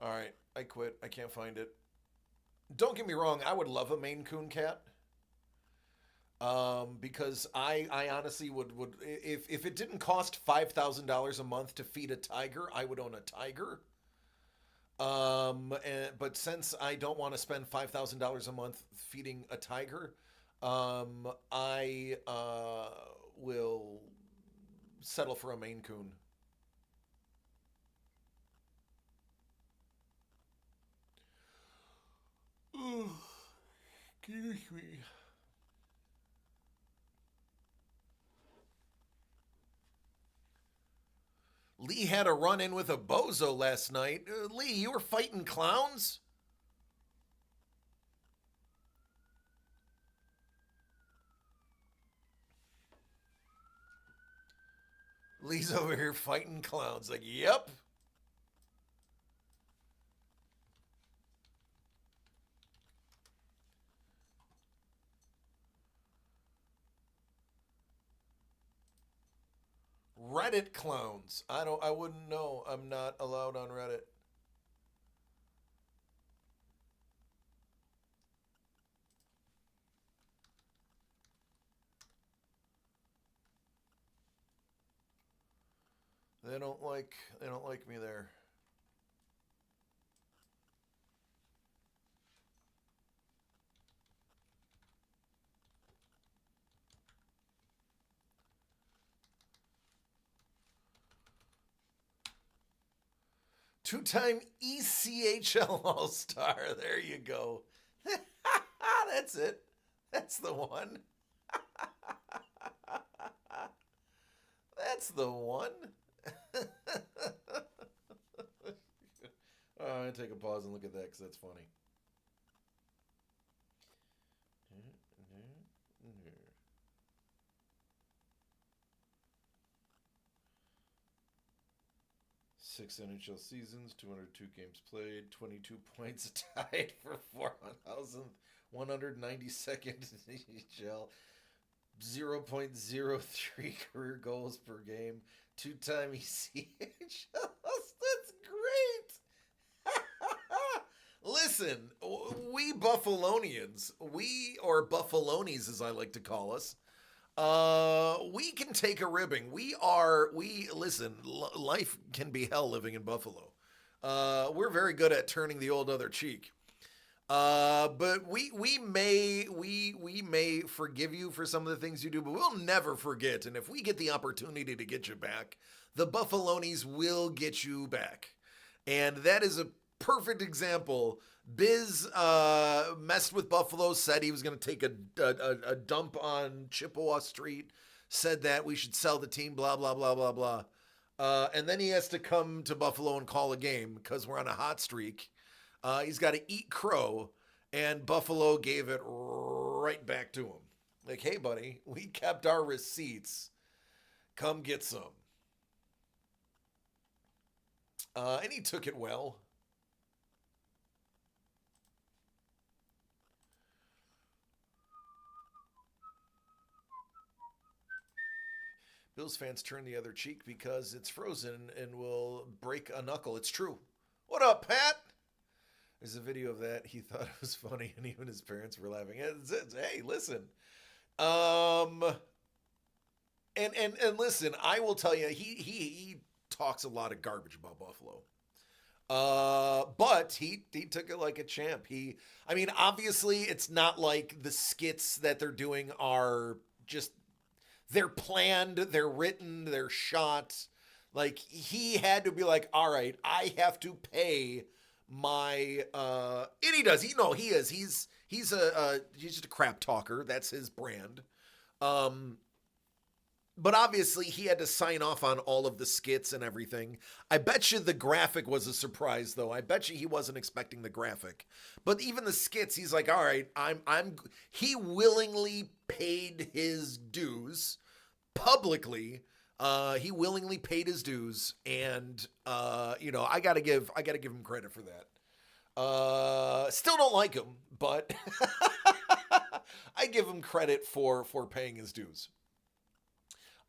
All right, I quit. I can't find it. Don't get me wrong, I would love a Maine Coon cat. Because I honestly would if it didn't cost $5,000 a month to feed a tiger, I would own a tiger. But since I don't want to spend $5,000 a month feeding a tiger, I will settle for a Maine Coon. Excuse me. Lee had a run-in with a bozo last night. Lee, you were fighting clowns? Lee's over here fighting clowns. Like, yep. Reddit clowns. I wouldn't know. I'm not allowed on Reddit. They don't like me there. Two-time ECHL All-Star. There you go. That's it. That's the one. That's the one. Oh, I'm going to take a pause and look at that because that's funny. Six NHL seasons, 202 games played, 22 points tied for 4,192nd NHL, 0.03 career goals per game, two-time ECHL. That's great. Listen, we Buffalonians, or Buffalonies as I like to call us, we can take a ribbing. Listen, life can be hell living in Buffalo. We're very good at turning the old other cheek. But we may forgive you for some of the things you do, but we'll never forget. And if we get the opportunity to get you back, the Buffalonies will get you back. And that is a perfect example. Biz messed with Buffalo, said he was going to take a dump on Chippewa Street, said that we should sell the team, blah, blah, blah, blah, blah. And then he has to come to Buffalo and call a game because we're on a hot streak. He's got to eat crow, and Buffalo gave it right back to him. Like, hey, buddy, we kept our receipts. Come get some. And he took it well. Bills fans turn the other cheek because it's frozen and will break a knuckle. It's true. What up, Pat? There's a video of that. He thought it was funny, and even his parents were laughing. Hey, listen. And listen, I will tell you, he talks a lot of garbage about Buffalo. But he took it like a champ. Obviously, it's not like the skits that they're doing are just, they're planned, they're written, they're shot. Like, he had to be like, all right, I have to pay my and he does. He's just a crap talker. That's his brand. But obviously he had to sign off on all of the skits and everything. I bet you the graphic was a surprise though. I bet you he wasn't expecting the graphic. But even the skits, he's like, all right, he willingly paid his dues publicly. He willingly paid his dues, and I gotta give him credit for that. Still don't like him, but I give him credit for paying his dues.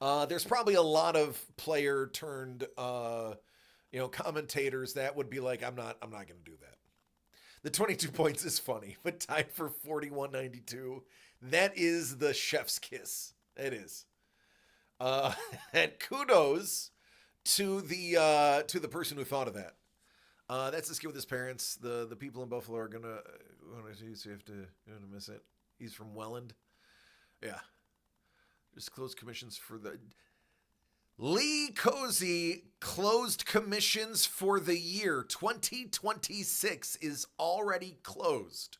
There's probably a lot of player turned commentators that would be like, I'm not gonna do that. The 22 points is funny, but tied for 41.92. That is the chef's kiss. It is. And kudos to the person who thought of that. That's the skit with his parents. The people in Buffalo are gonna see, so you have to miss it. He's from Welland. Yeah. Just closed commissions for the Lee Cozy closed commissions for the year 2026 is already closed.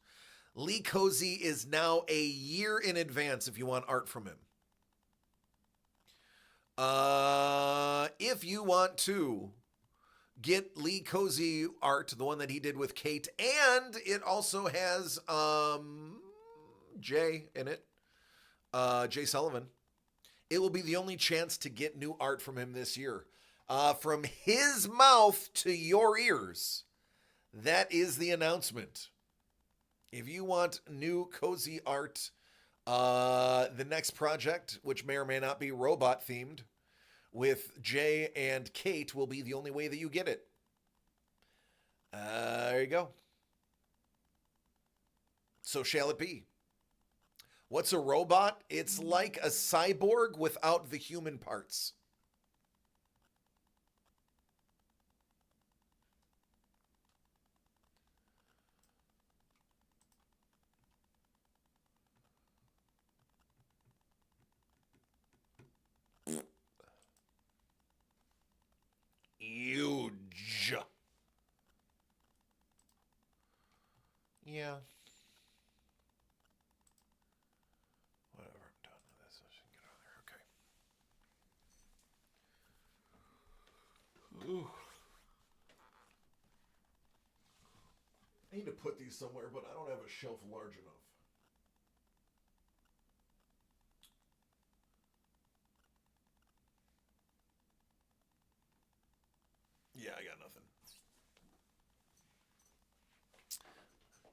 Lee Cozy is now a year in advance if you want art from him. if you want to get Lee Cozy art, the one that he did with Kate, and it also has Jay in it, Jay Sullivan. It will be the only chance to get new art from him this year. From his mouth to your ears. That is the announcement. If you want new Cozy art, the next project, which may or may not be robot themed, with Jay and Kate, will be the only way that you get it. There you go. So shall it be? What's a robot? It's like a cyborg without the human parts. Huge. Yeah. Whatever, I'm done with this. I should get out of there. Okay. Ooh. I need to put these somewhere, but I don't have a shelf large enough. Yeah, I got nothing.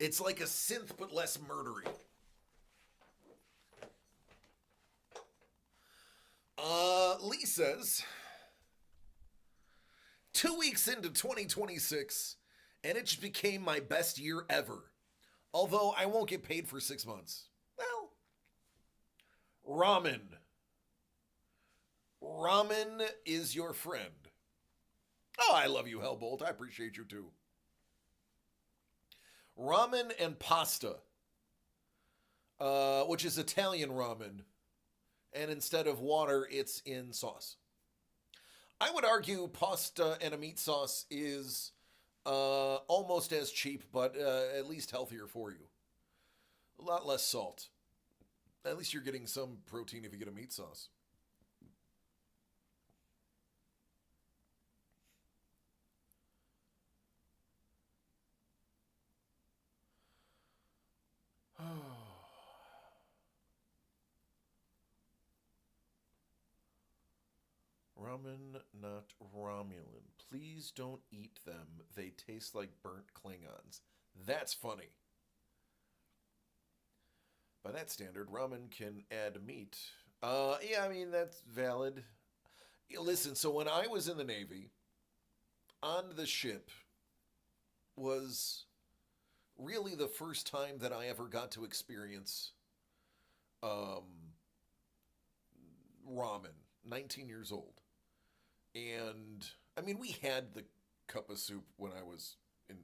It's like a synth, but less murdery. Lee says, 2 weeks into 2026, and it just became my best year ever. Although I won't get paid for 6 months. Well, ramen. Ramen is your friend. Oh, I love you, Hellbolt. I appreciate you too. Ramen and pasta, which is Italian ramen. And instead of water, it's in sauce. I would argue pasta and a meat sauce is almost as cheap, but at least healthier for you. A lot less salt. At least you're getting some protein if you get a meat sauce. Ramen, not Romulan. Please don't eat them. They taste like burnt Klingons. That's funny. By that standard, ramen can add meat. Yeah, I mean, that's valid. Listen, so when I was in the Navy, on the ship was really the first time that I ever got to experience ramen. 19 years old. And, I mean, we had the cup of soup when I was a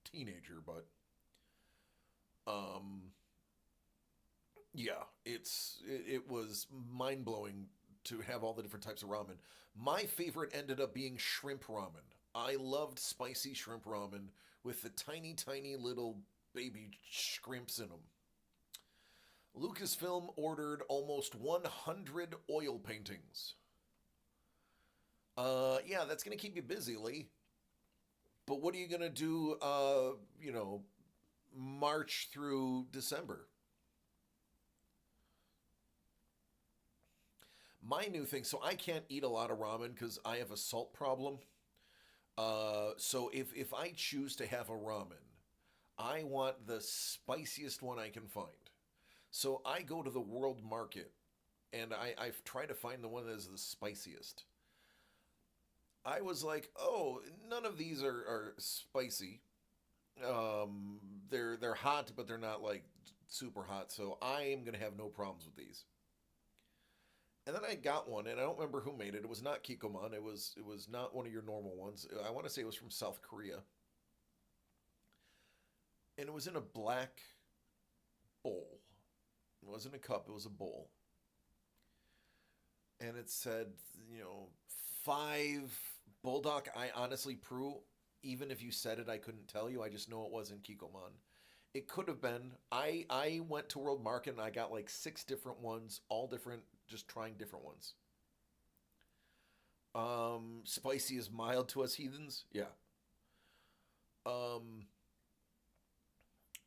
teenager, but, yeah, it was mind-blowing to have all the different types of ramen. My favorite ended up being shrimp ramen. I loved spicy shrimp ramen with the tiny, tiny little baby shrimps in them. Lucasfilm ordered almost 100 oil paintings. Yeah, that's going to keep you busy, Lee. But what are you going to do, March through December? My new thing, so I can't eat a lot of ramen because I have a salt problem. So if I choose to have a ramen, I want the spiciest one I can find. So I go to the World Market, and I try to find the one that is the spiciest. I was like, oh, none of these are spicy. They're hot, but they're not like super hot. So I am gonna have no problems with these. And then I got one, and I don't remember who made it. It was not Kikkoman. It was not one of your normal ones. I want to say it was from South Korea. And it was in a black bowl. It wasn't a cup, it was a bowl. And it said, 5 Bulldog. I honestly, Prue, even if you said it, I couldn't tell you. I just know it wasn't Kikkoman. It could have been. I went to World Market and I got like 6 different ones, all different, just trying different ones. Spicy is mild to us heathens. Yeah.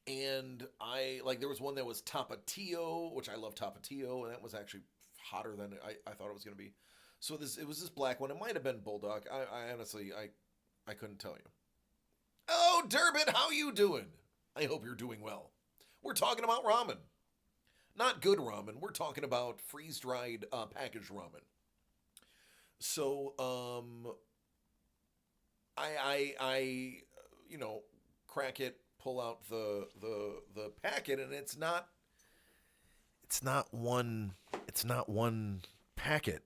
And I like there was one that was Tapatio, which I love Tapatio, and that was actually hotter than I thought it was going to be. So it was this black one. It might have been Bulldog. I honestly I couldn't tell you. Oh, Durbin, how you doing? I hope you're doing well. We're talking about ramen. Not good ramen. We're talking about freeze-dried packaged ramen. So, I crack it, pull out the packet, and it's not one packet.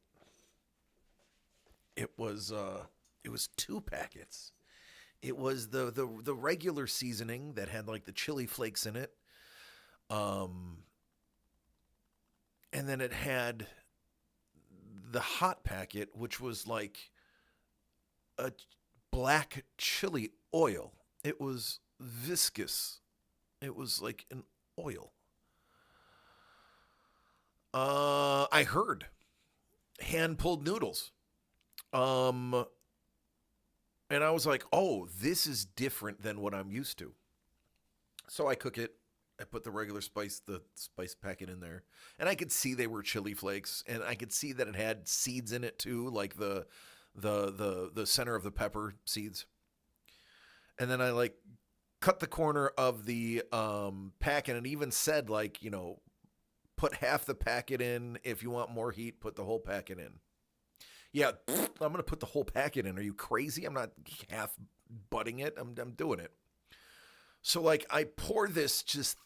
It was 2 packets. It was the regular seasoning that had like the chili flakes in it. And then it had the hot packet, which was like a black chili oil. It was viscous. It was like an oil. I heard hand-pulled noodles. And I was like, oh, this is different than what I'm used to. So I cook it. I put the spice packet in there. And I could see they were chili flakes. And I could see that it had seeds in it too, like the center of the pepper seeds. And then I like cut the corner of the packet, and it even said like, put half the packet in. If you want more heat, put the whole packet in. Yeah, I'm going to put the whole packet in. Are you crazy? I'm not half butting it. I'm doing it. So like I pour this just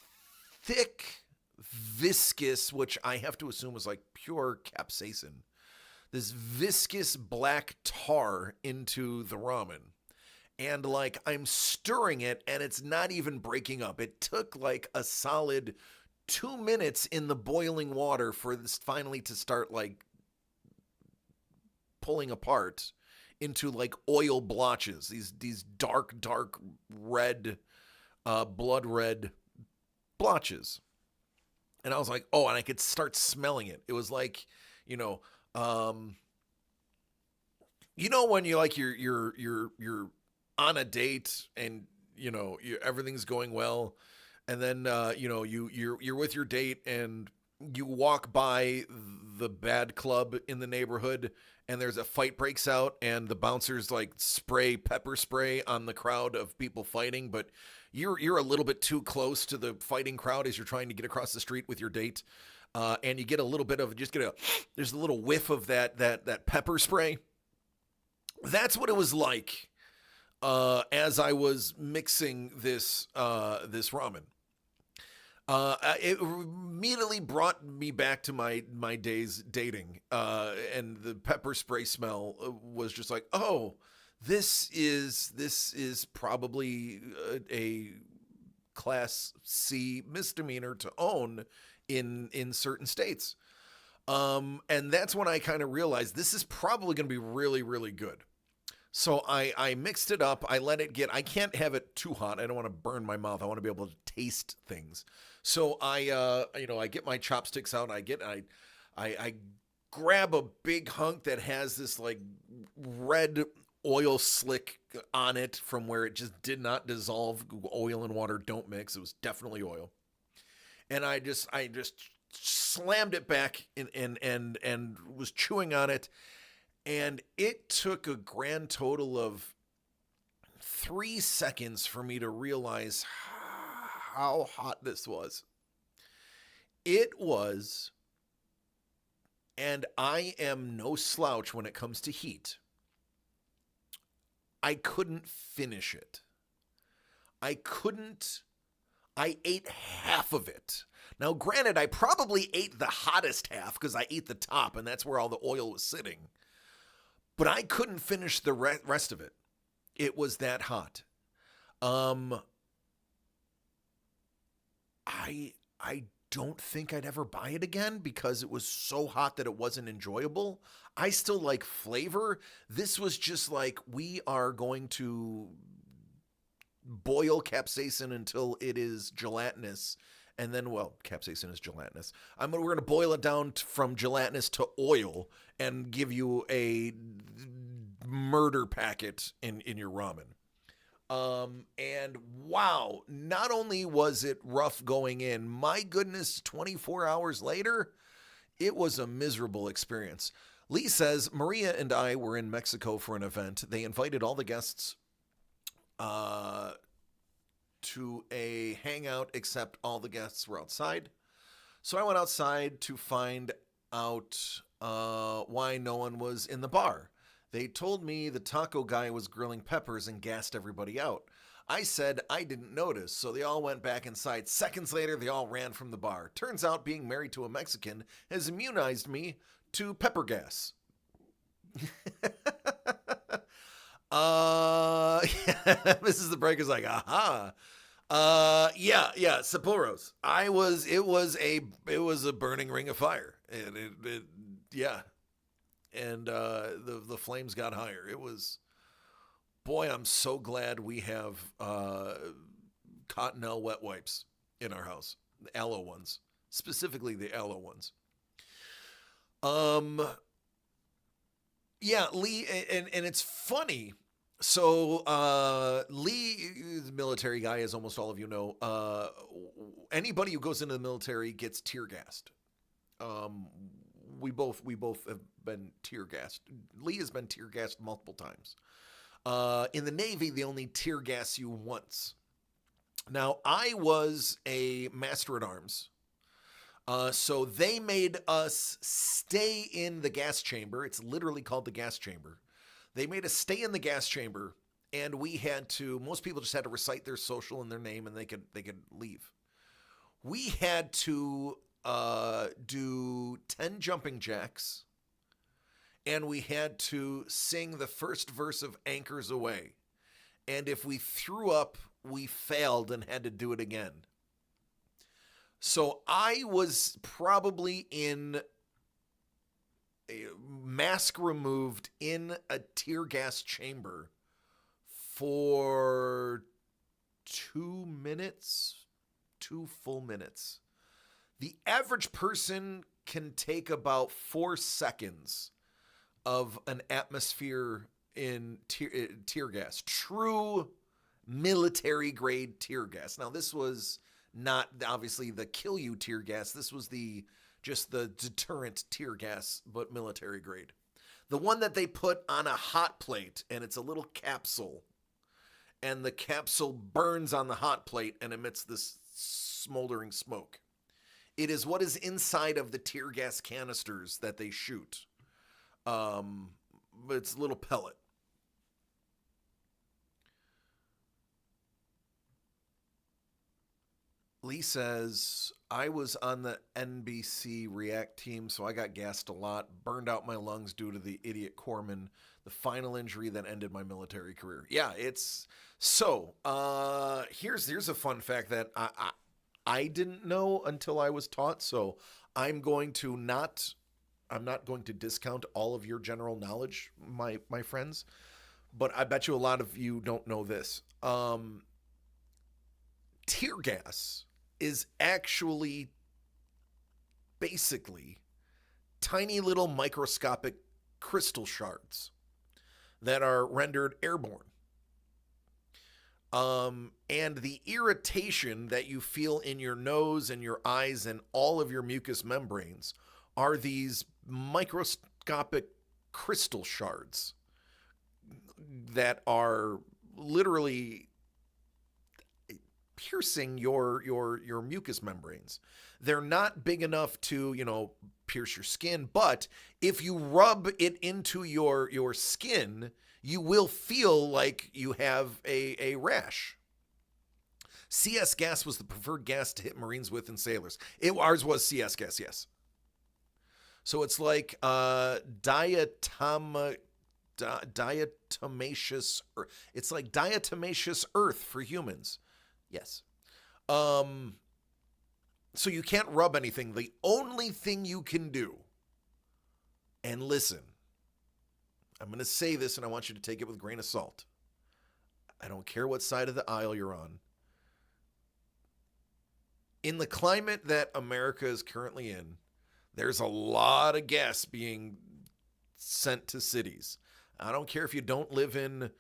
thick, viscous, which I have to assume was like pure capsaicin. This viscous black tar into the ramen. And like I'm stirring it and it's not even breaking up. It took like a solid 2 minutes in the boiling water for this finally to start like pulling apart into like oil blotches. These dark red, blood red blotches. And I was like, oh, and I could start smelling it. It was like, when you like you're on a date and everything's going well, and then you're with your date and you walk by the bad club in the neighborhood and there's a fight breaks out and the bouncers like spray pepper spray on the crowd of people fighting, but you're a little bit too close to the fighting crowd as you're trying to get across the street with your date, and you get a little bit of there's a little whiff of that pepper spray. That's what it was like as I was mixing this ramen. It immediately brought me back to my days dating, and the pepper spray smell was just like, oh, this is probably a class C misdemeanor to own in certain states. And that's when I kind of realized this is probably going to be really, really good. So I mixed it up. I let it I can't have it too hot. I don't want to burn my mouth. I want to be able to taste things. So I get my chopsticks out. I grab a big hunk that has this like red oil slick on it from where it just did not dissolve. Oil and water don't mix. It was definitely oil. And I just slammed it back and was chewing on it. And it took a grand total of 3 seconds for me to realize how hot this was. It was, and I am no slouch when it comes to heat. I couldn't finish it. I ate half of it. Now, granted, I probably ate the hottest half because I ate the top, and that's where all the oil was sitting. But I couldn't finish the rest of it. It was that hot. I don't think I'd ever buy it again because it was so hot that it wasn't enjoyable. I still like flavor. This was just like, we are going to boil capsaicin until it is gelatinous. And then, capsaicin is gelatinous. We're going to boil it down from gelatinous to oil and give you a murder packet in your ramen. And wow, not only was it rough going in, my goodness, 24 hours later, it was a miserable experience. Lee says, Maria and I were in Mexico for an event. They invited all the guests to a hangout, except all the guests were outside. So I went outside to find out why no one was in the bar. They told me the taco guy was grilling peppers and gassed everybody out. I said I didn't notice, so they all went back inside. Seconds later, they all ran from the bar. Turns out being married to a Mexican has immunized me to pepper gas. Mrs. The Breaker's like, aha. Yeah, Sapporos. It was a burning ring of fire. And yeah. And the flames got higher. It was, boy, I'm so glad we have Cottonelle wet wipes in our house, the aloe ones, specifically the aloe ones. Yeah, Lee, and it's funny. So Lee, the military guy, as almost all of you know, anybody who goes into the military gets tear gassed. We both have been tear gassed. Lee has been tear gassed multiple times. In the Navy, they only tear gas you once. Now, I was a master at arms. So they made us stay in the gas chamber. It's literally called the gas chamber. They made us stay in the gas chamber, and we had to, most people just had to recite their social and their name, and they could leave. We had to do 10 jumping jacks, and we had to sing the first verse of Anchors Away. And if we threw up, we failed and had to do it again. So I was probably in a mask removed in a tear gas chamber for 2 minutes, 2 full minutes. The average person can take about 4 seconds of an atmosphere in tear gas, true military grade tear gas. Now, this was not obviously the kill you tear gas. This was just the deterrent tear gas, but military grade. The one that they put on a hot plate, and it's a little capsule, and the capsule burns on the hot plate and emits this smoldering smoke. It is what is inside of the tear gas canisters that they shoot. But it's a little pellet. Lee says, I was on the NBC React team, so I got gassed a lot, burned out my lungs due to the idiot corpsman, the final injury that ended my military career. Yeah, it's so. Here's a fun fact that I didn't know until I was taught. So I'm not going to discount all of your general knowledge, my friends, but I bet you a lot of you don't know this. Tear gas is actually basically tiny little microscopic crystal shards that are rendered airborne. And the irritation that you feel in your nose and your eyes and all of your mucous membranes are these microscopic crystal shards that are literally piercing your mucous membranes. They're not big enough to, pierce your skin, but if you rub it into your skin, you will feel like you have a rash. CS gas was the preferred gas to hit Marines with and sailors. Ours was CS gas, yes. So it's like diatomaceous. It's like diatomaceous earth for humans. Yes. So you can't rub anything. The only thing you can do, and listen, I'm going to say this and I want you to take it with a grain of salt. I don't care what side of the aisle you're on. In the climate that America is currently in, there's a lot of gas being sent to cities. I don't care if you don't live in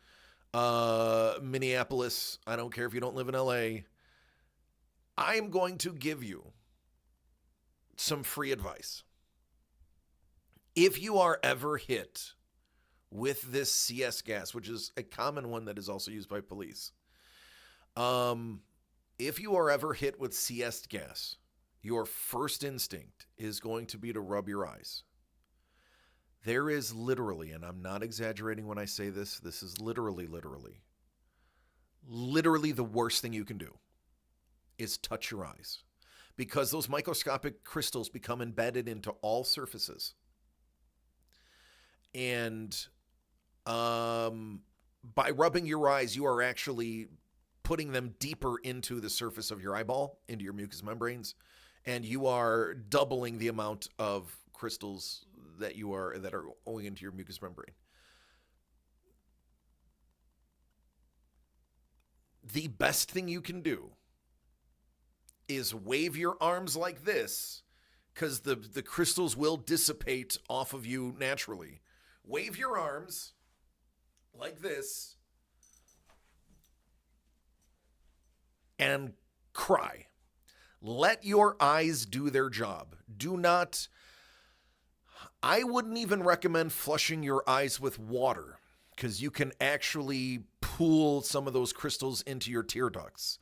Minneapolis. I don't care if you don't live in LA. I am going to give you some free advice. If you are ever hit with this CS gas, which is a common one that is also used by police, if you are ever hit with CS gas, your first instinct is going to be to rub your eyes. There is literally, and I'm not exaggerating when I say this, this is literally the worst thing you can do is touch your eyes, because those microscopic crystals become embedded into all surfaces. And by rubbing your eyes, you are actually putting them deeper into the surface of your eyeball, into your mucous membranes, and you are doubling the amount of crystals that are going into your mucous membrane. The best thing you can do is wave your arms like this, because the crystals will dissipate off of you naturally. Wave your arms like this and cry. Let your eyes do their job. Do not... I wouldn't even recommend flushing your eyes with water, because you can actually pool some of those crystals into your tear ducts.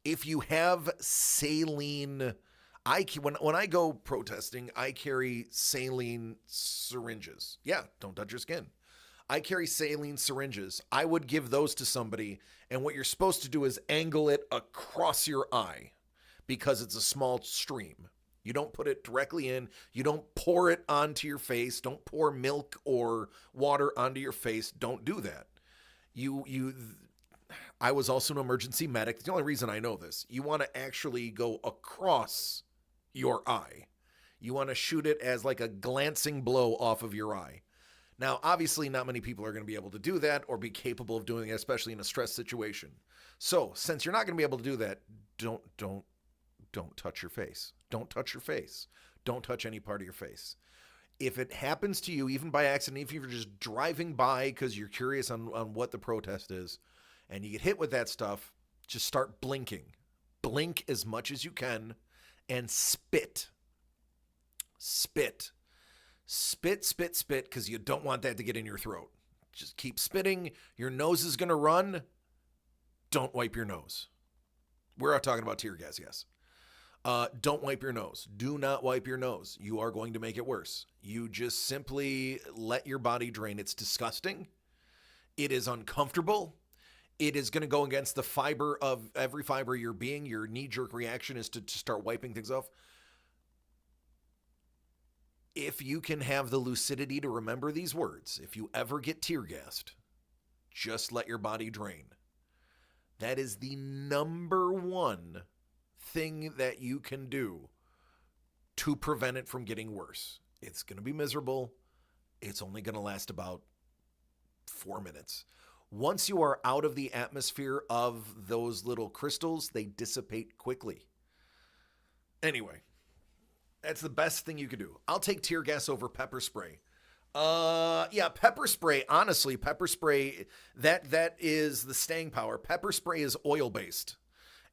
If you have saline... when I go protesting, I carry saline syringes. Yeah, don't touch your skin. I carry saline syringes. I would give those to somebody, and what you're supposed to do is angle it across your eye, because it's a small stream. You don't put it directly in. You don't pour it onto your face. Don't pour milk or water onto your face. Don't do that. I was also an emergency medic. The only reason I know this, you want to actually go across your eye. You want to shoot it as like a glancing blow off of your eye. Now, obviously, not many people are going to be able to do that or be capable of doing it, especially in a stress situation. So, since you're not going to be able to do that, don't touch your face. Don't touch your face. Don't touch any part of your face. If it happens to you, even by accident, if you're just driving by because you're curious on what the protest is, and you get hit with that stuff, just start blinking. Blink as much as you can and spit. Spit. Spit, spit, spit, because you don't want that to get in your throat. Just keep spitting. Your nose is going to run. Don't wipe your nose. We're not talking about tear gas, yes. Don't wipe your nose. Do not wipe your nose. You are going to make it worse. You just simply let your body drain. It's disgusting. It is uncomfortable. It is going to go against the fiber of every fiber of your being. Your knee-jerk reaction is to start wiping things off. If you can have the lucidity to remember these words, if you ever get tear gassed, just let your body drain. That is the number one thing that you can do to prevent it from getting worse. It's going to be miserable. It's only going to last about 4 minutes. Once you are out of the atmosphere of those little crystals, they dissipate quickly. Anyway, that's the best thing you could do. I'll take tear gas over pepper spray. Yeah, pepper spray, honestly, pepper spray, that is the staying power. Pepper spray is oil-based,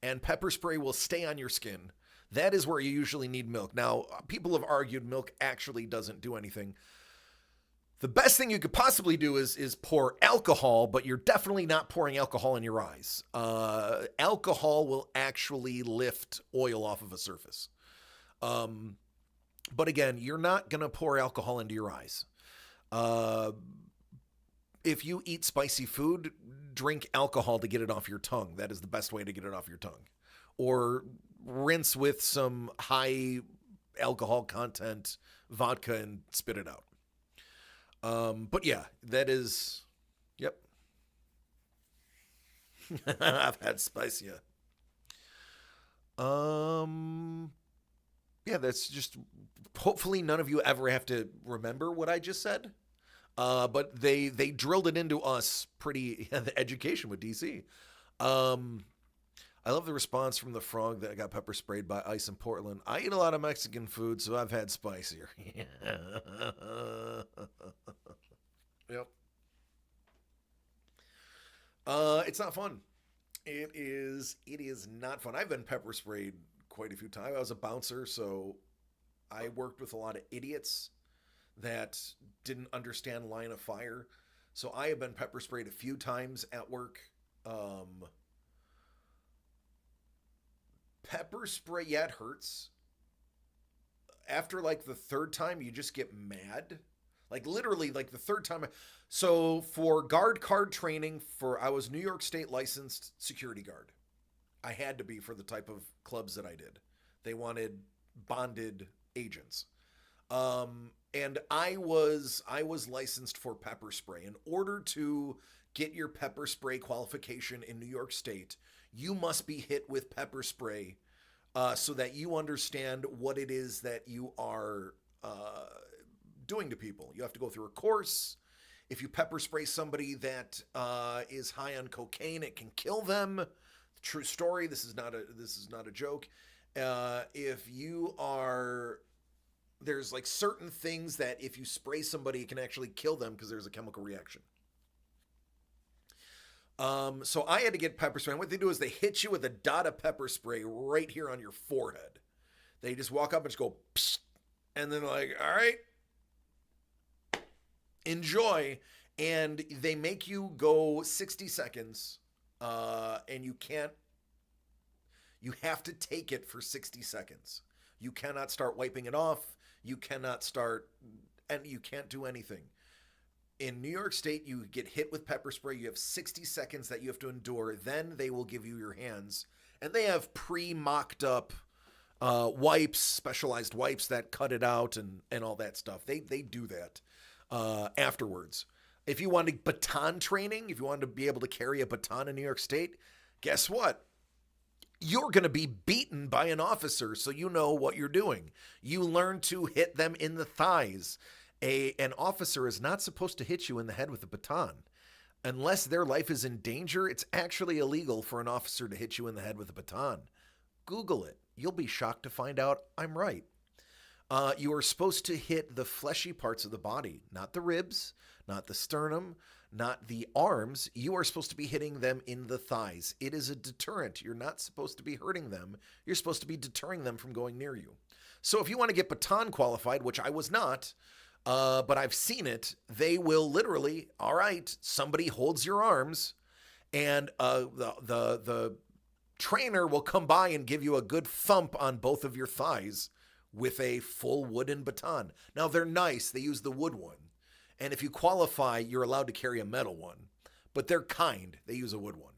and pepper spray will stay on your skin. That is where you usually need milk. Now, people have argued milk actually doesn't do anything. The best thing you could possibly do is pour alcohol, but you're definitely not pouring alcohol in your eyes. Alcohol will actually lift oil off of a surface. But again, you're not going to pour alcohol into your eyes. If you eat spicy food, drink alcohol to get it off your tongue. That is the best way to get it off your tongue. Or rinse with some high alcohol content vodka and spit it out. But yeah, that is, yep. I've had spice, yeah. Yeah, that's just, hopefully none of you ever have to remember what I just said. But they drilled it into us pretty, the education with DC. I love the response from the frog that got pepper sprayed by ice in Portland. I eat a lot of Mexican food, so I've had spicier. Yep. It's not fun. It is not fun. I've been pepper sprayed quite a few times. I was a bouncer, so I worked with a lot of idiots that didn't understand line of fire. So I have been pepper sprayed a few times at work. Pepper spray, yeah, it hurts. After like the third time, you just get mad. Like literally, like the third time. So for guard card training, I was New York State licensed security guard. I had to be for the type of clubs that I did. They wanted bonded agents. And I was licensed for pepper spray. In order to get your pepper spray qualification in New York State, you must be hit with pepper spray so that you understand what it is that you are doing to people. You have to go through a course. If you pepper spray somebody that is high on cocaine, it can kill them. True story. This is not a joke. If you are, there's like certain things that if you spray somebody, it can actually kill them because there's a chemical reaction. So I had to get pepper spray. And what they do is they hit you with a dot of pepper spray right here on your forehead. They just walk up and just go, psst, and then like, all right, enjoy. And they make you go 60 seconds, and you have to take it for 60 seconds. You cannot start wiping it off. You cannot start, and you can't do anything. In New York State, you get hit with pepper spray. You have 60 seconds that you have to endure. Then they will give you your hands. And they have pre-mocked up wipes, specialized wipes that cut it out and all that stuff. They do that afterwards. If you wanted baton training, if you wanted to be able to carry a baton in New York State, guess what? You're going to be beaten by an officer, so you know what you're doing. You learn to hit them in the thighs. An officer is not supposed to hit you in the head with a baton. Unless their life is in danger, it's actually illegal for an officer to hit you in the head with a baton. Google it. You'll be shocked to find out I'm right. You are supposed to hit the fleshy parts of the body, not the ribs, not the sternum, not the arms. You are supposed to be hitting them in the thighs. It is a deterrent. You're not supposed to be hurting them. You're supposed to be deterring them from going near you. So if you want to get baton qualified, which I was not, but I've seen it, they will literally, all right, somebody holds your arms, and the trainer will come by and give you a good thump on both of your thighs with a full wooden baton. Now, they're nice. They use the wood one. And if you qualify, you're allowed to carry a metal one. But they're kind. They use a wood one.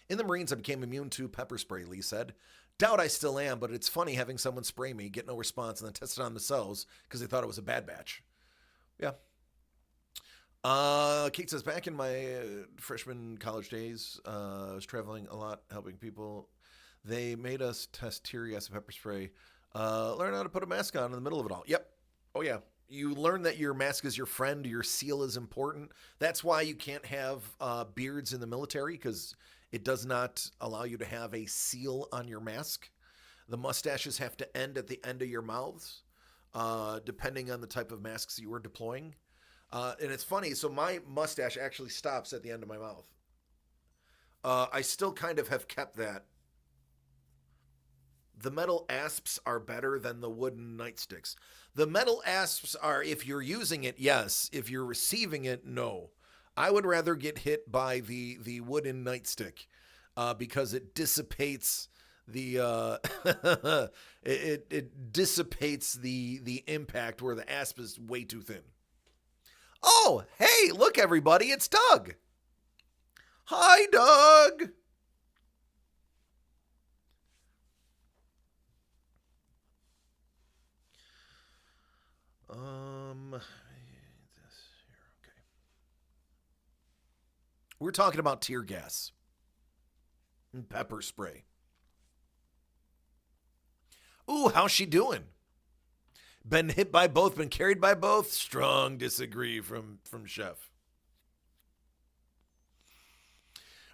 In the Marines, I became immune to pepper spray, Lee said. Doubt I still am, but it's funny having someone spray me, get no response, and then test it on themselves because they thought it was a bad batch. Yeah. Kate says, back in my freshman college days, I was traveling a lot, helping people. They made us test tear gas and pepper spray. Learn how to put a mask on in the middle of it all. Yep. Oh, yeah. You learn that your mask is your friend, your seal is important. That's why you can't have beards in the military, because it does not allow you to have a seal on your mask. The mustaches have to end at the end of your mouths, depending on the type of masks you are deploying. And it's funny, so my mustache actually stops at the end of my mouth. I still kind of have kept that. The metal asps are better than the wooden nightsticks. The metal asps are, if you're using it, yes. If you're receiving it, no. I would rather get hit by the wooden nightstick because it dissipates the it dissipates the impact, where the asp is way too thin. Oh, hey, look everybody, it's Doug. Hi, Doug. This here, okay. We're talking about tear gas and pepper spray. Ooh, how's she doing? Been hit by both, been carried by both? Strong disagree from Chef.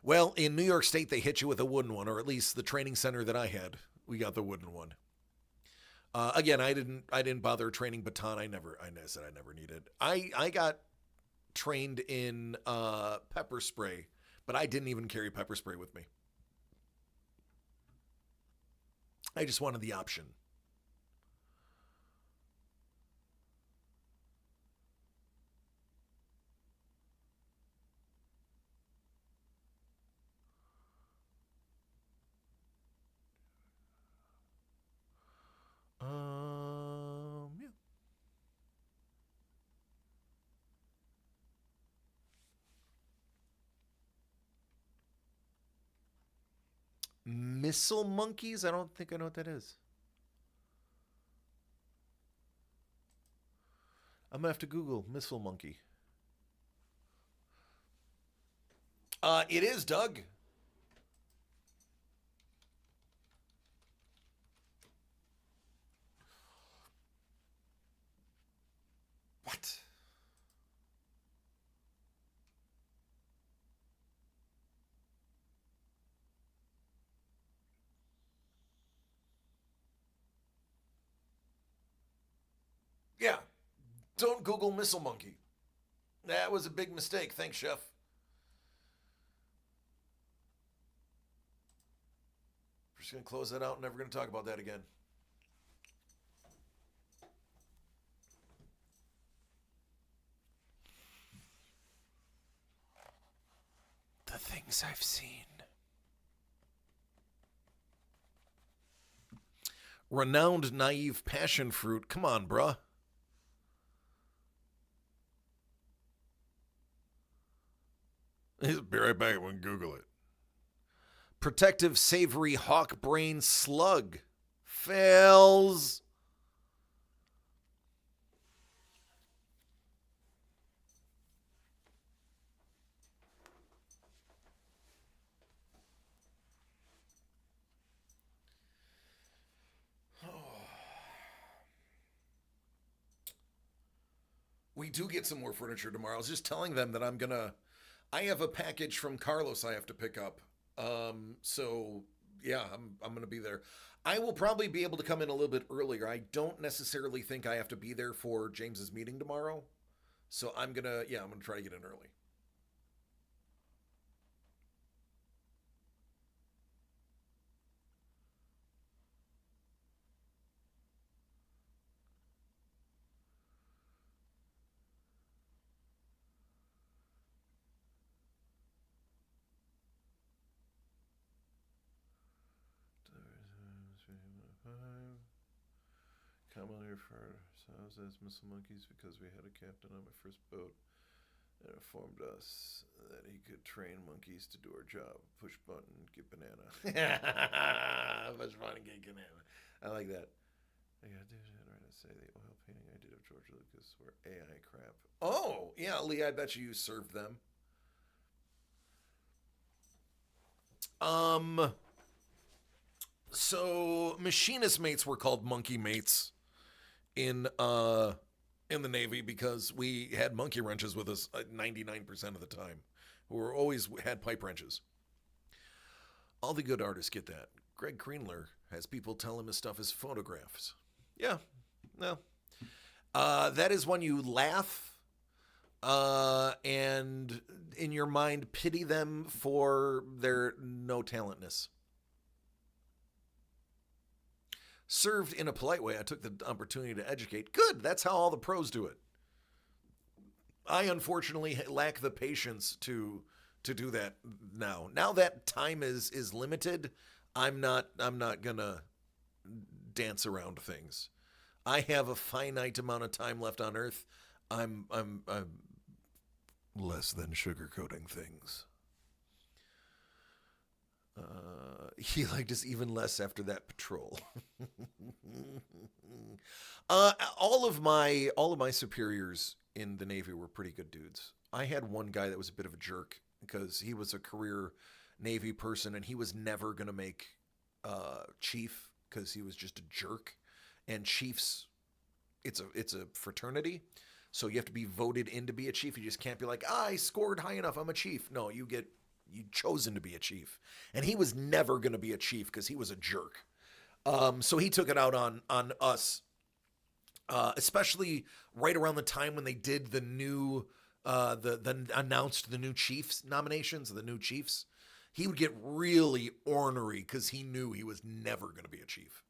Well, in New York State, they hit you with a wooden one, or at least the training center that I had, we got the wooden one. Again, I didn't bother training baton. I said I never needed. I got trained in pepper spray, but I didn't even carry pepper spray with me. I just wanted the option. Yeah. Missile monkeys? I don't think I know what that is. I'm gonna have to Google missile monkey. It is, Doug. What? Yeah. Don't Google missile monkey. That was a big mistake. Thanks, Chef. We're just going to close that out. Never going to talk about that again. The things I've seen. Renowned naive passion fruit. Come on, bruh. Be right back when Google it. Protective savory hawk brain slug. Fails. We do get some more furniture tomorrow. I was just telling them that I have a package from Carlos I have to pick up. So yeah, I'm gonna be there. I will probably be able to come in a little bit earlier. I don't necessarily think I have to be there for James's meeting tomorrow. So I'm gonna try to get in early. Commonly refer to ourselves as missile monkeys because we had a captain on my first boat and informed us that he could train monkeys to do our job. Push button, get banana. Push button, get banana. I like that. I gotta do that right. I say the oil painting I did of George Lucas were AI crap. Oh, yeah, Lee, I bet you served them. So machinist mates were called monkey mates in the Navy because we had monkey wrenches with us 99% of the time. We were always had pipe wrenches. All the good artists get that. Greg Greenler has people tell him his stuff is photographs. Yeah, no. That is when you laugh and in your mind pity them for their no talentness. Served in a polite way. I took the opportunity to educate. Good. That's how all the pros do it. I unfortunately lack the patience to do that now. Now that time is limited, I'm not gonna dance around things. I have a finite amount of time left on Earth. I'm less than sugarcoating things. He liked us even less after that patrol. All of my superiors in the Navy were pretty good dudes. I had one guy that was a bit of a jerk because he was a career Navy person and he was never going to make chief because he was just a jerk. And chiefs, it's a fraternity, so you have to be voted in to be a chief. You just can't be like, I scored high enough, I'm a chief. No, you chosen to be a chief. And he was never going to be a chief because he was a jerk. So he took it out on us, especially right around the time when they did the new announced the new Chiefs nominations, the new Chiefs, he would get really ornery because he knew he was never going to be a chief.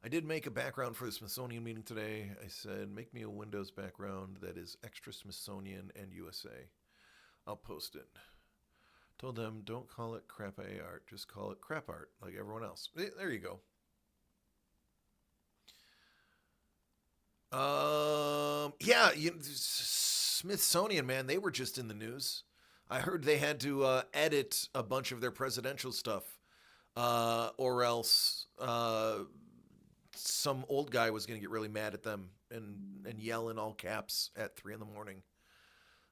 I did make a background for the Smithsonian meeting today. I said, make me a Windows background that is extra Smithsonian and USA. I'll post it. Told them, don't call it crap art, just call it crap art like everyone else. There you go. Yeah, Smithsonian, man, they were just in the news. I heard they had to edit a bunch of their presidential stuff, or else some old guy was going to get really mad at them and yell in all caps at 3 a.m.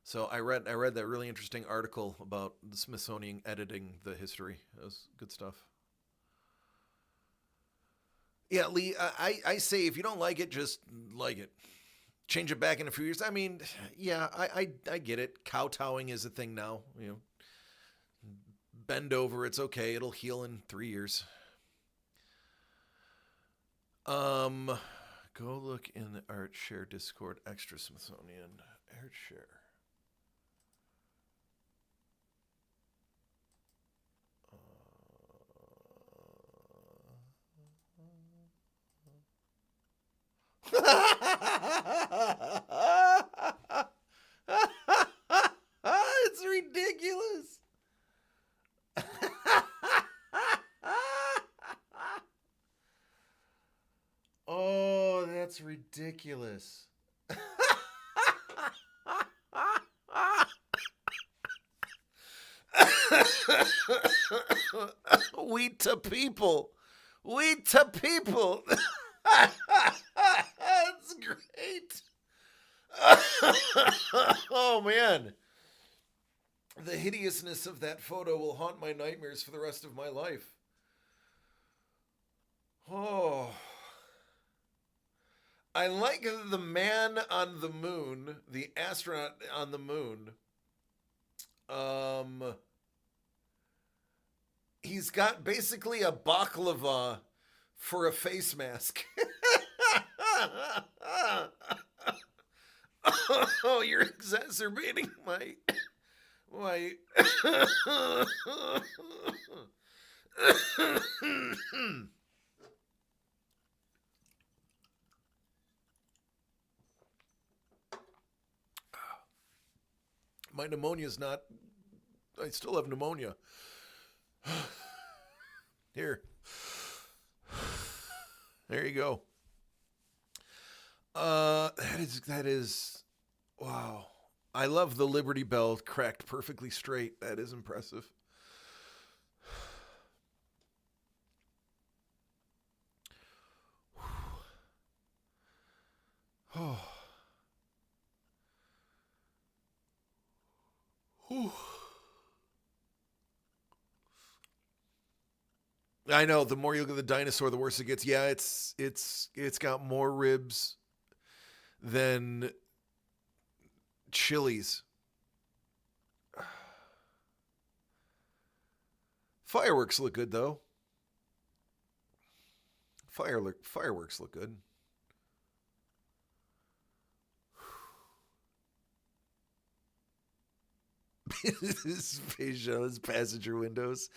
So I read that really interesting article about the Smithsonian editing the history. It was good stuff. Yeah, Lee, I say if you don't like it, just like it. Change it back in a few years. I mean, yeah, I get it. Kowtowing is a thing now. You know, bend over. It's okay. It'll heal in 3 years. Go look in the Art Share Discord. Extra Smithsonian Art Share. It's ridiculous. Oh, that's ridiculous. Wheat to people. Wheat to people. That's great. Oh, man. The hideousness of that photo will haunt my nightmares for the rest of my life. Oh. I like the man on the moon, the astronaut on the moon. He's got basically a baklava for a face mask. Oh, you're exacerbating my my pneumonia's not. I still have pneumonia. Here. There you go. That is wow. I love the Liberty Bell cracked perfectly straight. That is impressive. Oh. I know, the more you look at the dinosaur, the worse it gets. Yeah, it's got more ribs than Chili's. Fireworks look good, though. Fireworks look good. Space Shuttle's passenger windows.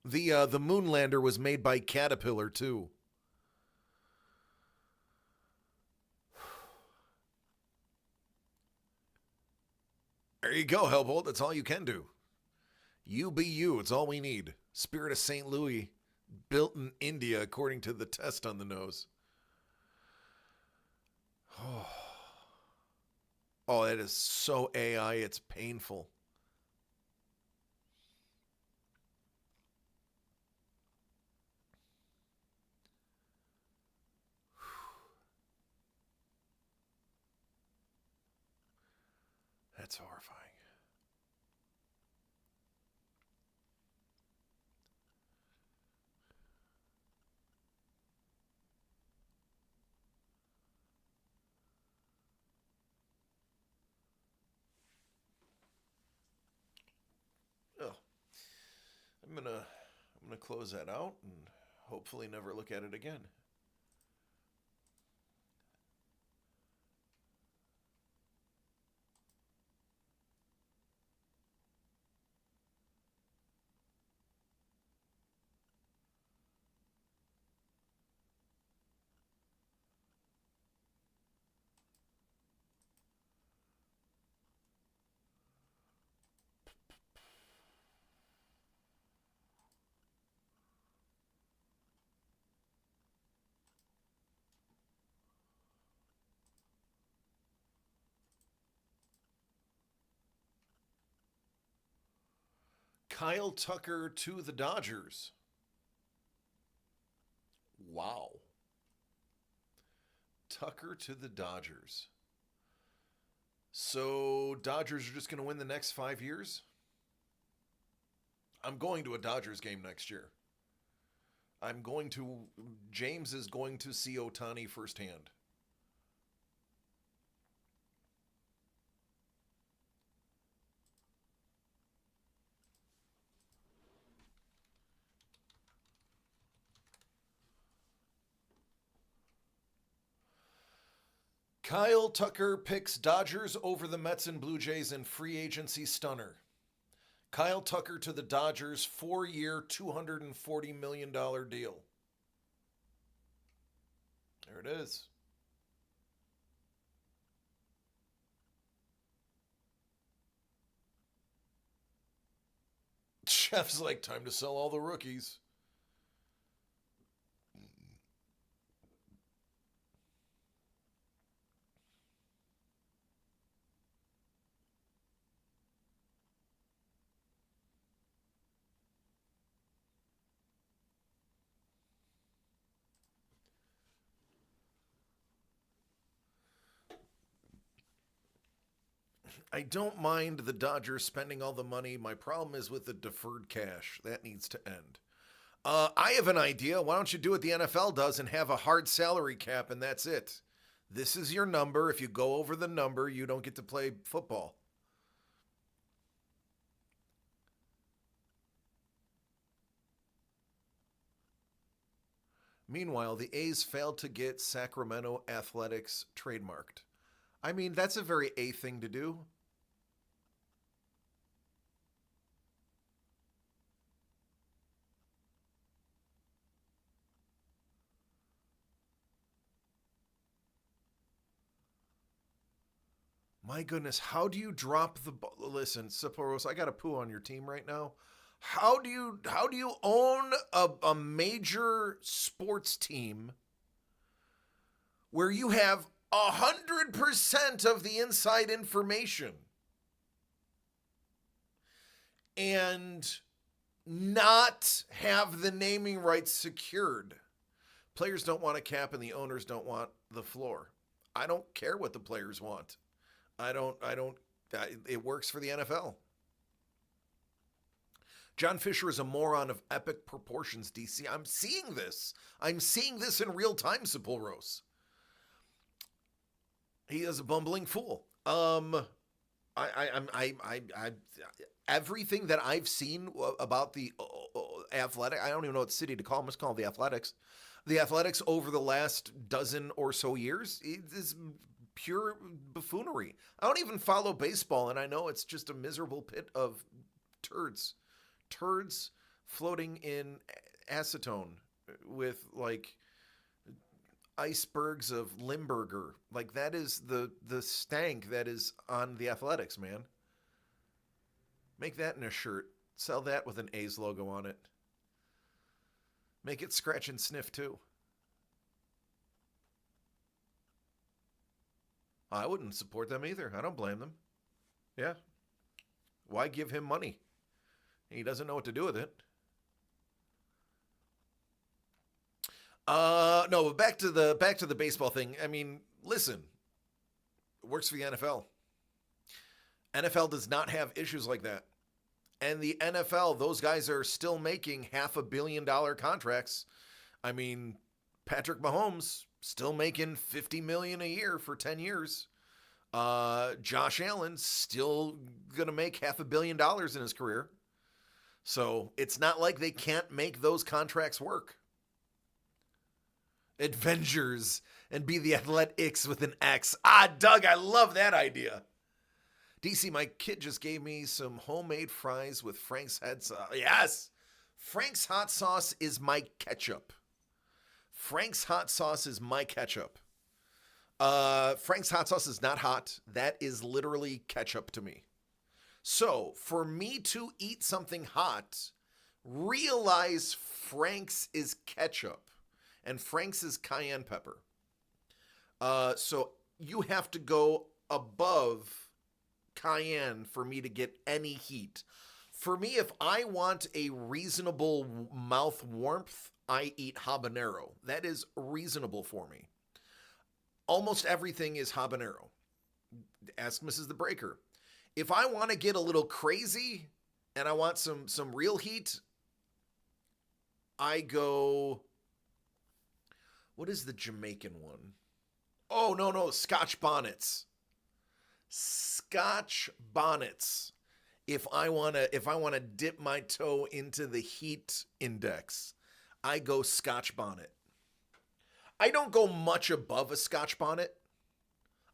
The Moonlander was made by Caterpillar too. There you go, Hellbolt. That's all you can do. You be you. It's all we need. Spirit of St. Louis, built in India, according to the test on the nose. Oh, that is so AI. It's painful. That's horrifying. Oh, I'm gonna going to close that out and hopefully never look at it again. Kyle Tucker to the Dodgers. Wow. Tucker to the Dodgers. So Dodgers are just going to win the next 5 years? I'm going to a Dodgers game next year. James is going to see Ohtani firsthand. Kyle Tucker picks Dodgers over the Mets and Blue Jays in free agency stunner. Kyle Tucker to the Dodgers, 4-year, $240 million deal. There it is. Jeff's like, time to sell all the rookies. I don't mind the Dodgers spending all the money. My problem is with the deferred cash. That needs to end. I have an idea. Why don't you do what the NFL does and have a hard salary cap, and that's it? This is your number. If you go over the number, you don't get to play football. Meanwhile, the A's failed to get Sacramento Athletics trademarked. I mean, that's a very A thing to do. My goodness, how do you drop the ball? Listen, Sapporo's, I got to poo on your team right now. How do you own a major sports team where you have 100% of the inside information and not have the naming rights secured? Players don't want a cap and the owners don't want the floor. I don't care what the players want. It works for the NFL. John Fisher is a moron of epic proportions, DC. I'm seeing this. I'm seeing this in real time, Sepulros. He is a bumbling fool. Everything that I've seen about the Athletic, I don't even know what city to call them. Let's call them the Athletics. The Athletics over the last dozen or so years is pure buffoonery. I don't even follow baseball, and I know it's just a miserable pit of turds floating in acetone with like icebergs of Limburger. Like, that is the stank that is on the Athletics, man. Make that in a shirt. Sell that with an A's logo on it. Make it scratch and sniff too. I wouldn't support them either. I don't blame them. Yeah. Why give him money? He doesn't know what to do with it. No, back to the baseball thing. I mean, listen. It works for the NFL. NFL does not have issues like that. And the NFL, those guys are still making $500 million contracts. I mean, Patrick Mahomes still making $50 million a year for 10 years. Josh Allen still going to make $500 million in his career. So it's not like they can't make those contracts work. Avengers and be the Athletics with an X. Doug, I love that idea. DC, my kid just gave me some homemade fries with Frank's hot sauce. Yes! Frank's hot sauce is my ketchup. Frank's hot sauce is my ketchup. Frank's hot sauce is not hot. That is literally ketchup to me. So, for me to eat something hot, realize Frank's is ketchup and Frank's is cayenne pepper. So, you have to go above cayenne for me to get any heat. For me, if I want a reasonable mouth warmth, I eat habanero. That is reasonable for me. Almost everything is habanero. Ask Mrs. The Breaker. If I want to get a little crazy and I want some real heat, I go, what is the Jamaican one? Oh, no, Scotch bonnets. Scotch bonnets. If I want to dip my toe into the heat index, I go Scotch bonnet. I don't go much above a Scotch bonnet.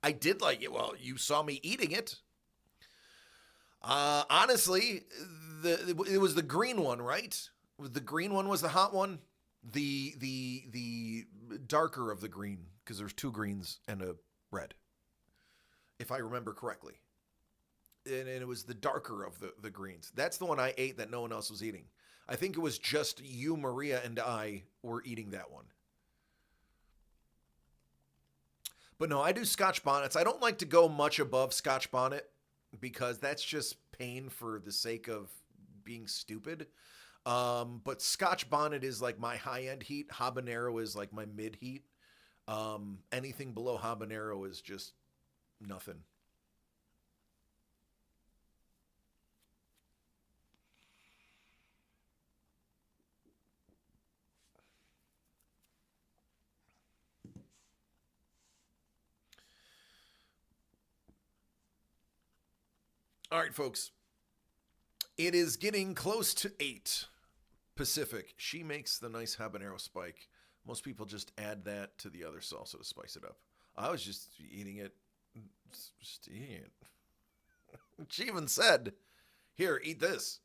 I did like it. Well, you saw me eating it. Honestly, it was the green one, right? The green one was the hot one. The darker of the green, because there's two greens and a red, if I remember correctly. And it was the darker of the greens. That's the one I ate that no one else was eating. I think it was just you, Maria, and I were eating that one. But no, I do Scotch bonnets. I don't like to go much above Scotch bonnet because that's just pain for the sake of being stupid. But Scotch bonnet is like my high-end heat. Habanero is like my mid-heat. Anything below habanero is just nothing. All right, folks. It is getting close to 8 Pacific. She makes the nice habanero spike. Most people just add that to the other salsa to spice it up. I was just eating it. Just eating it. She even said, here, eat this.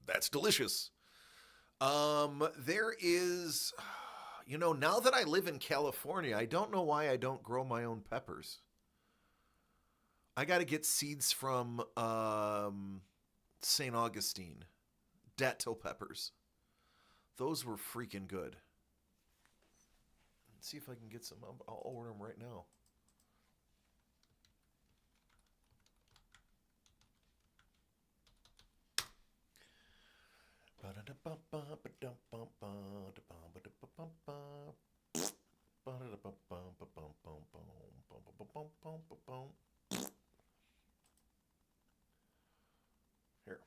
That's delicious. There is, now that I live in California, I don't know why I don't grow my own peppers. I got to get seeds from St. Augustine. Dattilo peppers. Those were freaking good. Let's see if I can get some. I'll order them right now. Here.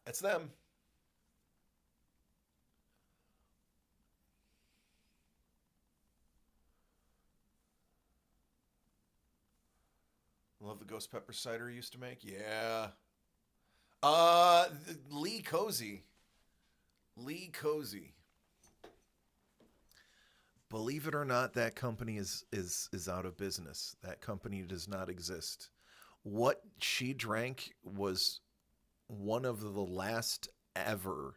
That's them. Love the ghost pepper cider used to make. Yeah. Lee Cozy. Believe it or not, that company is out of business. That company does not exist. What she drank was one of the last ever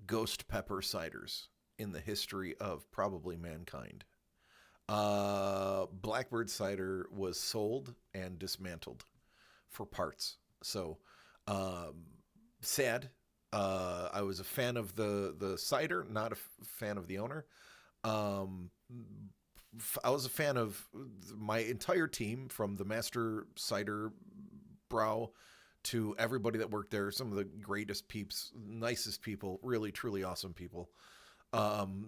ghost pepper ciders in the history of probably mankind. Blackbird cider was sold and dismantled for parts. So, sad. I was a fan of the cider, not a fan of the owner. I was a fan of my entire team, from the master cider brow to everybody that worked there. Some of the greatest peeps, nicest people, really, truly awesome people.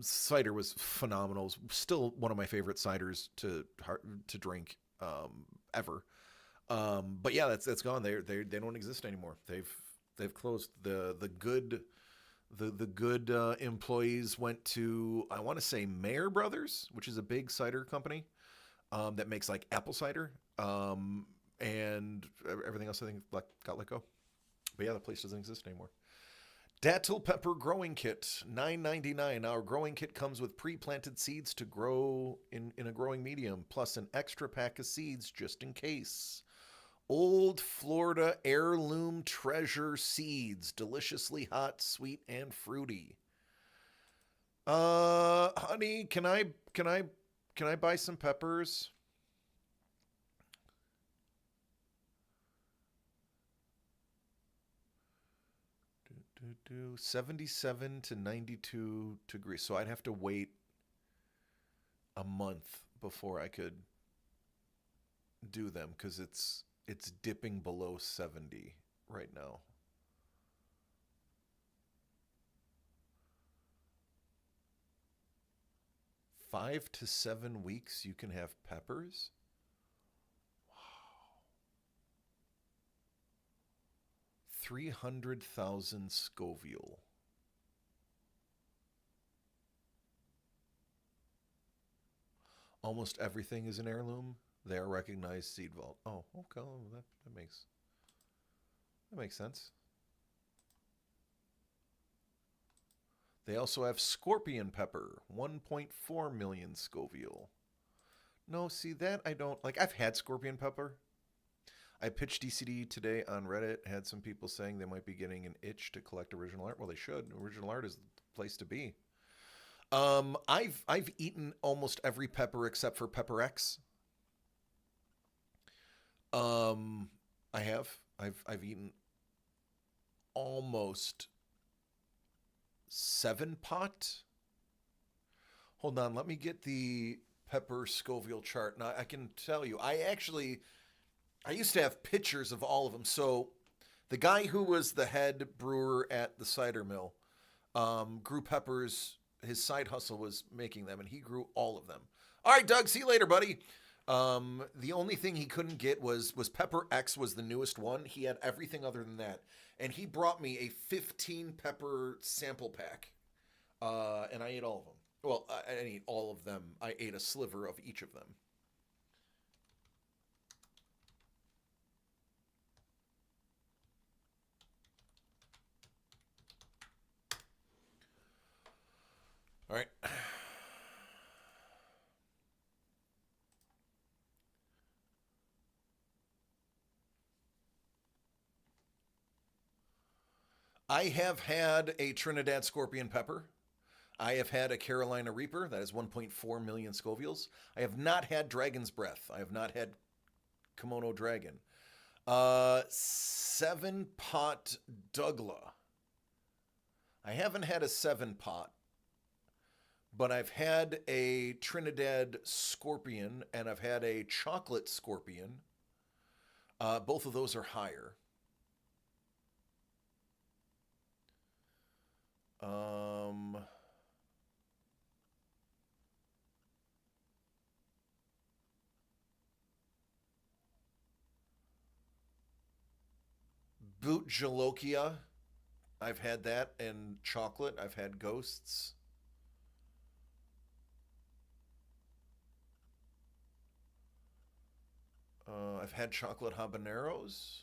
Cider was phenomenal. It was still one of my favorite ciders to drink ever. But yeah, that's gone. They don't exist anymore. They've closed. The good employees went to, I want to say, Mayer Brothers, which is a big cider company that makes like apple cider. and everything else I think got let go. But yeah, the place doesn't exist anymore. Dattel Pepper Growing Kit, $9.99. Our growing kit comes with pre-planted seeds to grow in a growing medium, plus an extra pack of seeds just in case. Old Florida Heirloom Treasure Seeds, deliciously hot, sweet, and fruity. Honey, can I buy some peppers? Do 77 to 92 degrees. So I'd have to wait a month before I could do them because it's dipping below 70 right now. Wow. 5 to 7 weeks you can have peppers? 300,000 Scoville. Almost everything is an heirloom. They are recognized seed vault. Oh, okay. That makes sense. They also have scorpion pepper, 1.4 million Scoville. No, see that I don't like. I've had scorpion pepper. I pitched DCD today on Reddit, had some people saying they might be getting an itch to collect original art. Well, they should. Original art is the place to be. I've eaten almost every pepper except for Pepper X. I've eaten almost 7-pot. Hold on, let me get the pepper Scoville chart. Now I can tell you, I used to have pictures of all of them. So the guy who was the head brewer at the cider mill grew peppers. His side hustle was making them, and he grew all of them. All right, Doug, see you later, buddy. The only thing he couldn't get was Pepper X was the newest one. He had everything other than that. And he brought me a 15 pepper sample pack, and I ate all of them. Well, I didn't eat all of them. I ate a sliver of each of them. All right. I have had a Trinidad Scorpion Pepper. I have had a Carolina Reaper. That is 1.4 million Scovilles. I have not had Dragon's Breath. I have not had Kimono Dragon. 7-pot Douglas. I haven't had a 7-pot. But I've had a Trinidad Scorpion, and I've had a Chocolate Scorpion. Both of those are higher. Boot Jalokia. I've had that, and chocolate. I've had Ghosts. I've had chocolate habaneros,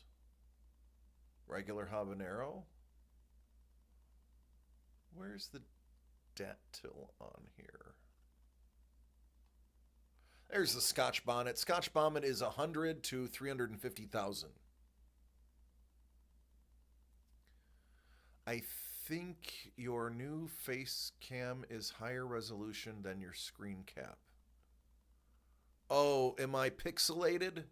regular habanero. Where's the datil on here? There's the Scotch Bonnet. Scotch Bonnet is 100 to 350,000. I think your new face cam is higher resolution than your screen cap. Oh, am I pixelated?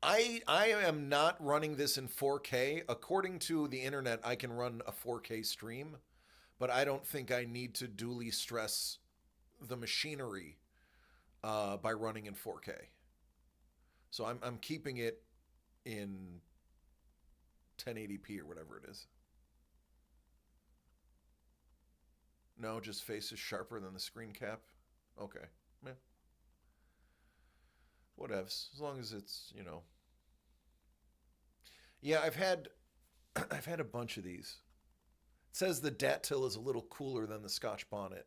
I am not running this in 4K. According to the internet, I can run a 4K stream, but I don't think I need to duly stress the machinery by running in 4K. So I'm keeping it in 1080p or whatever it is. No, just face is sharper than the screen cap. Okay. Yeah. Whatevs. As long as it's, you know. Yeah, I've had a bunch of these. It says the Datil is a little cooler than the Scotch Bonnet.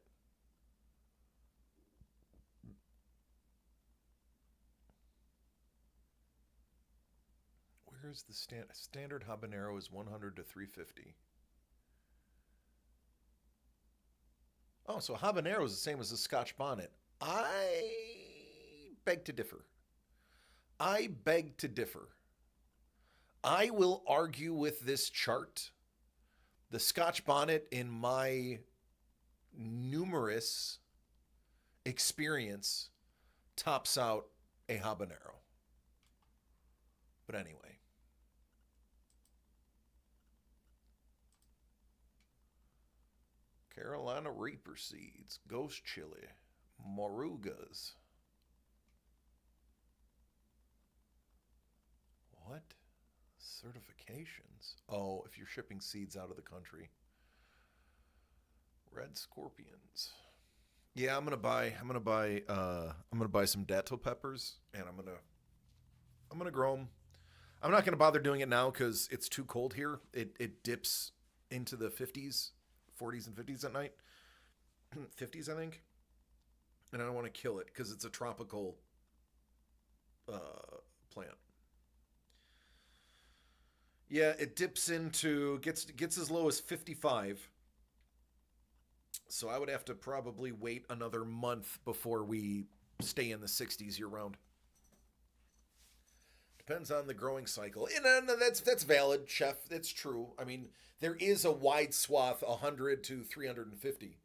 Where's the standard habanero is 100 to 350. Oh, so habanero is the same as the Scotch Bonnet. I beg to differ. I beg to differ. I will argue with this chart. The Scotch Bonnet, in my numerous experience, tops out a habanero. But anyway. Carolina Reaper Seeds, Ghost Chili, Morugas. What? Certifications? Oh, if you're shipping seeds out of the country. Red Scorpions. Yeah, I'm gonna buy some datil peppers, and I'm gonna grow them. I'm not gonna bother doing it now because it's too cold here. It dips into the 50s. 40s and 50s at night. 50s, I think. And I don't want to kill it because it's a tropical plant. Yeah, it dips into, gets as low as 55. So I would have to probably wait another month before we stay in the 60s year round. Depends on the growing cycle. And that's valid, Chef. That's true. I mean, there is a wide swath, 100 to 350.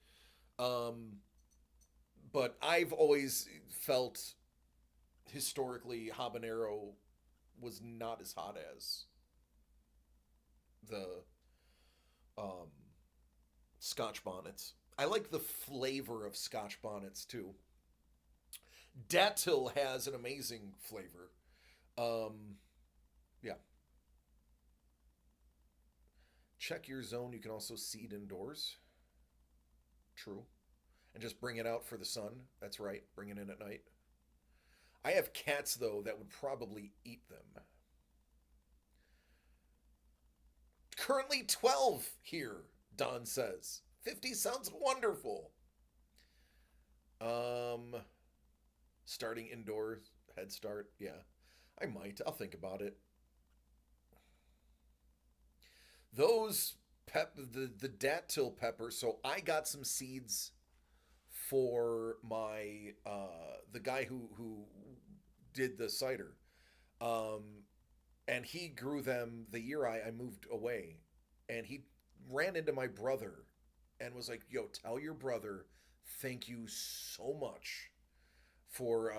But I've always felt historically habanero was not as hot as the Scotch bonnets. I like the flavor of Scotch bonnets too. Datil has an amazing flavor. Yeah. Check your zone. You can also seed indoors. True. And just bring it out for the sun. That's right. Bring it in at night. I have cats, though, that would probably eat them. Currently 12 here, Don says. 50 sounds wonderful. Starting indoors, head start. Yeah, I might. I'll think about it. Those the datil pepper. So I got some seeds for my the guy who did the cider, and he grew them the year I moved away, and he ran into my brother and was like, "Yo, tell your brother thank you so much for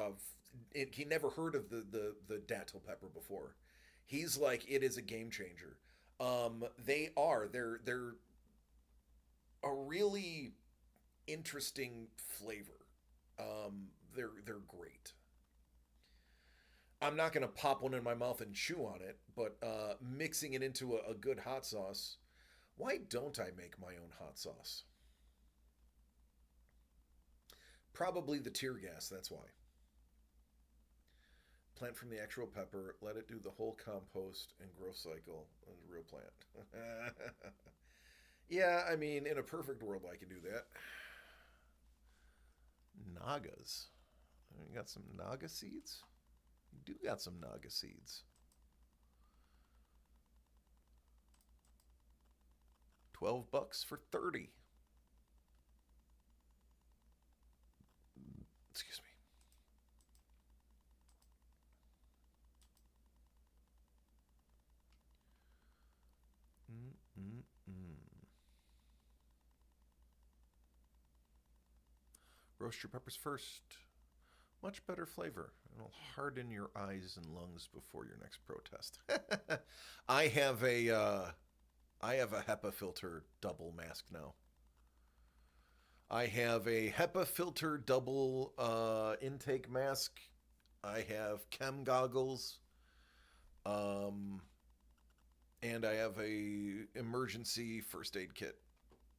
he never heard of the datil pepper before. He's like, it is a game changer. They're a really interesting flavor. They're great. I'm not gonna pop one in my mouth and chew on it, but mixing it into a good hot sauce. Why don't I make my own hot sauce? Probably the tear gas, that's why. Plant from the actual pepper, let it do the whole compost and growth cycle on the real plant. Yeah, I mean, in a perfect world, I can do that. Nagas. You got some naga seeds? You do got some naga seeds. 12 bucks for 30. Excuse me. Roast your peppers first. Much better flavor. It'll harden your eyes and lungs before your next protest. I have a HEPA filter double mask now. I have a HEPA filter double intake mask. I have chem goggles. And I have a emergency first aid kit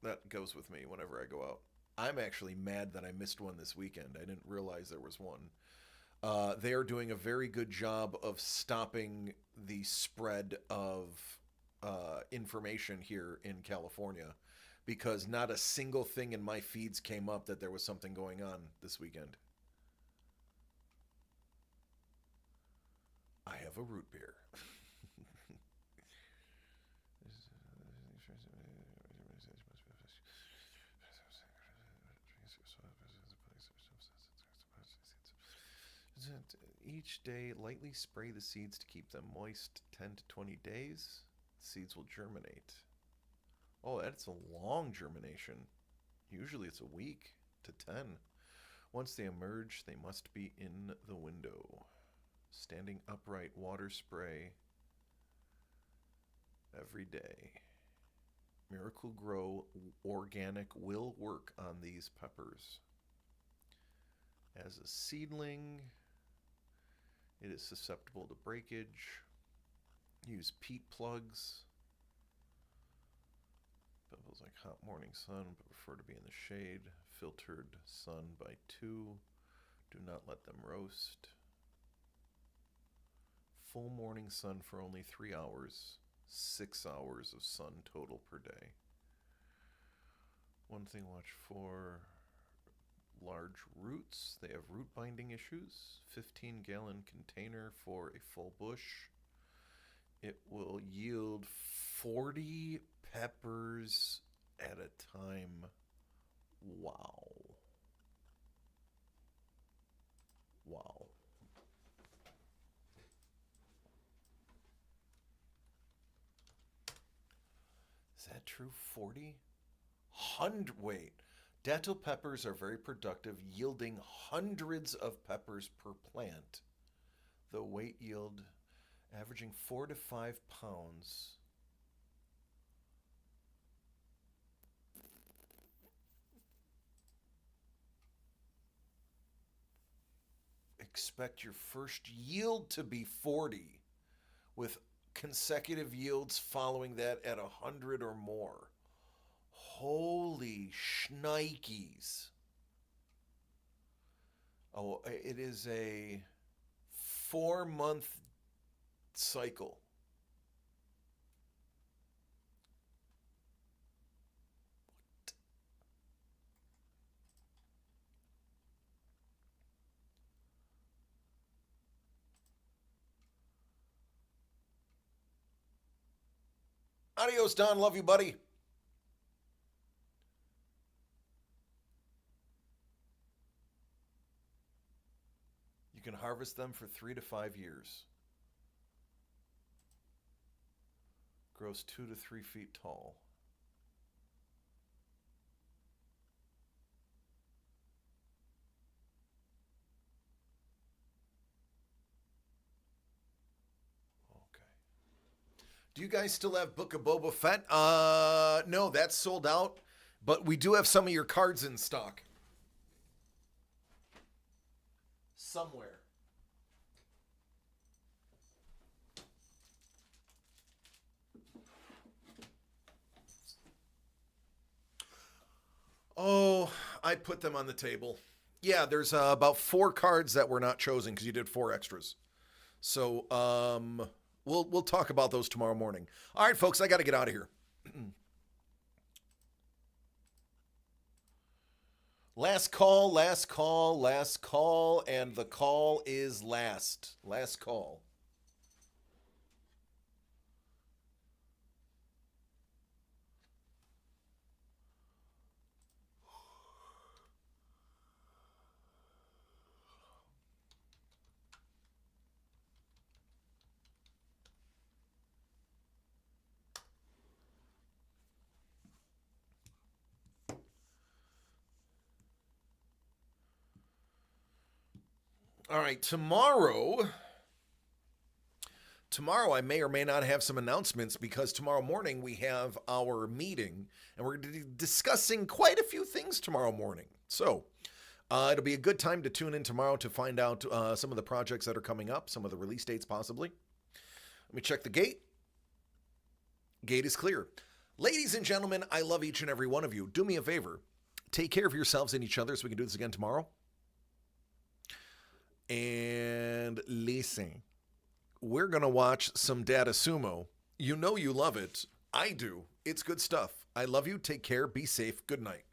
that goes with me whenever I go out. I'm actually mad that I missed one this weekend. I didn't realize there was one. They are doing a very good job of stopping the spread of information here in California. because not a single thing in my feeds came up that there was something going on this weekend. I have a root beer. Each day, lightly spray the seeds to keep them moist 10 to 20 days. Seeds will germinate. Oh, that's a long germination. Usually it's a week to 10. Once they emerge, they must be in the window. Standing upright, water spray every day. Miracle Grow Organic will work on these peppers. As a seedling, it is susceptible to breakage. Use peat plugs. Pebbles like hot morning sun, but prefer to be in the shade. Filtered sun by 2. Do not let them roast. Full morning sun for only 3 hours. 6 hours of sun total per day. One thing watch for: large roots. They have root binding issues. 15-gallon container for a full bush. It will yield 40 peppers at a time. Wow. Wow. Is that true? 40? Wait. Datil peppers are very productive, yielding hundreds of peppers per plant. The weight yield averaging 4 to 5 pounds. Expect your first yield to be 40, with consecutive yields following that at 100 or more. Holy shnikes. Oh, it is a 4-month cycle. Adios, Don. Love you, buddy. You can harvest them for 3 to 5 years. Grows 2 to 3 feet tall. Do you guys still have Book of Boba Fett? No, that's sold out. But we do have some of your cards in stock. Somewhere. Oh, I put them on the table. Yeah, there's about 4 cards that were not chosen because you did 4 extras. So, We'll talk about those tomorrow morning. All right, folks, I got to get out of here. Last call, last call, last call, and the call is last. Last call. All right, tomorrow I may or may not have some announcements because tomorrow morning we have our meeting and we're discussing quite a few things tomorrow morning. So it'll be a good time to tune in tomorrow to find out some of the projects that are coming up, some of the release dates possibly. Let me check the gate. Gate is clear. Ladies and gentlemen, I love each and every one of you. Do me a favor. Take care of yourselves and each other so we can do this again tomorrow. And listen, we're going to watch some Data Sumo. You know you love it. I do. It's good stuff. I love you. Take care. Be safe. Good night.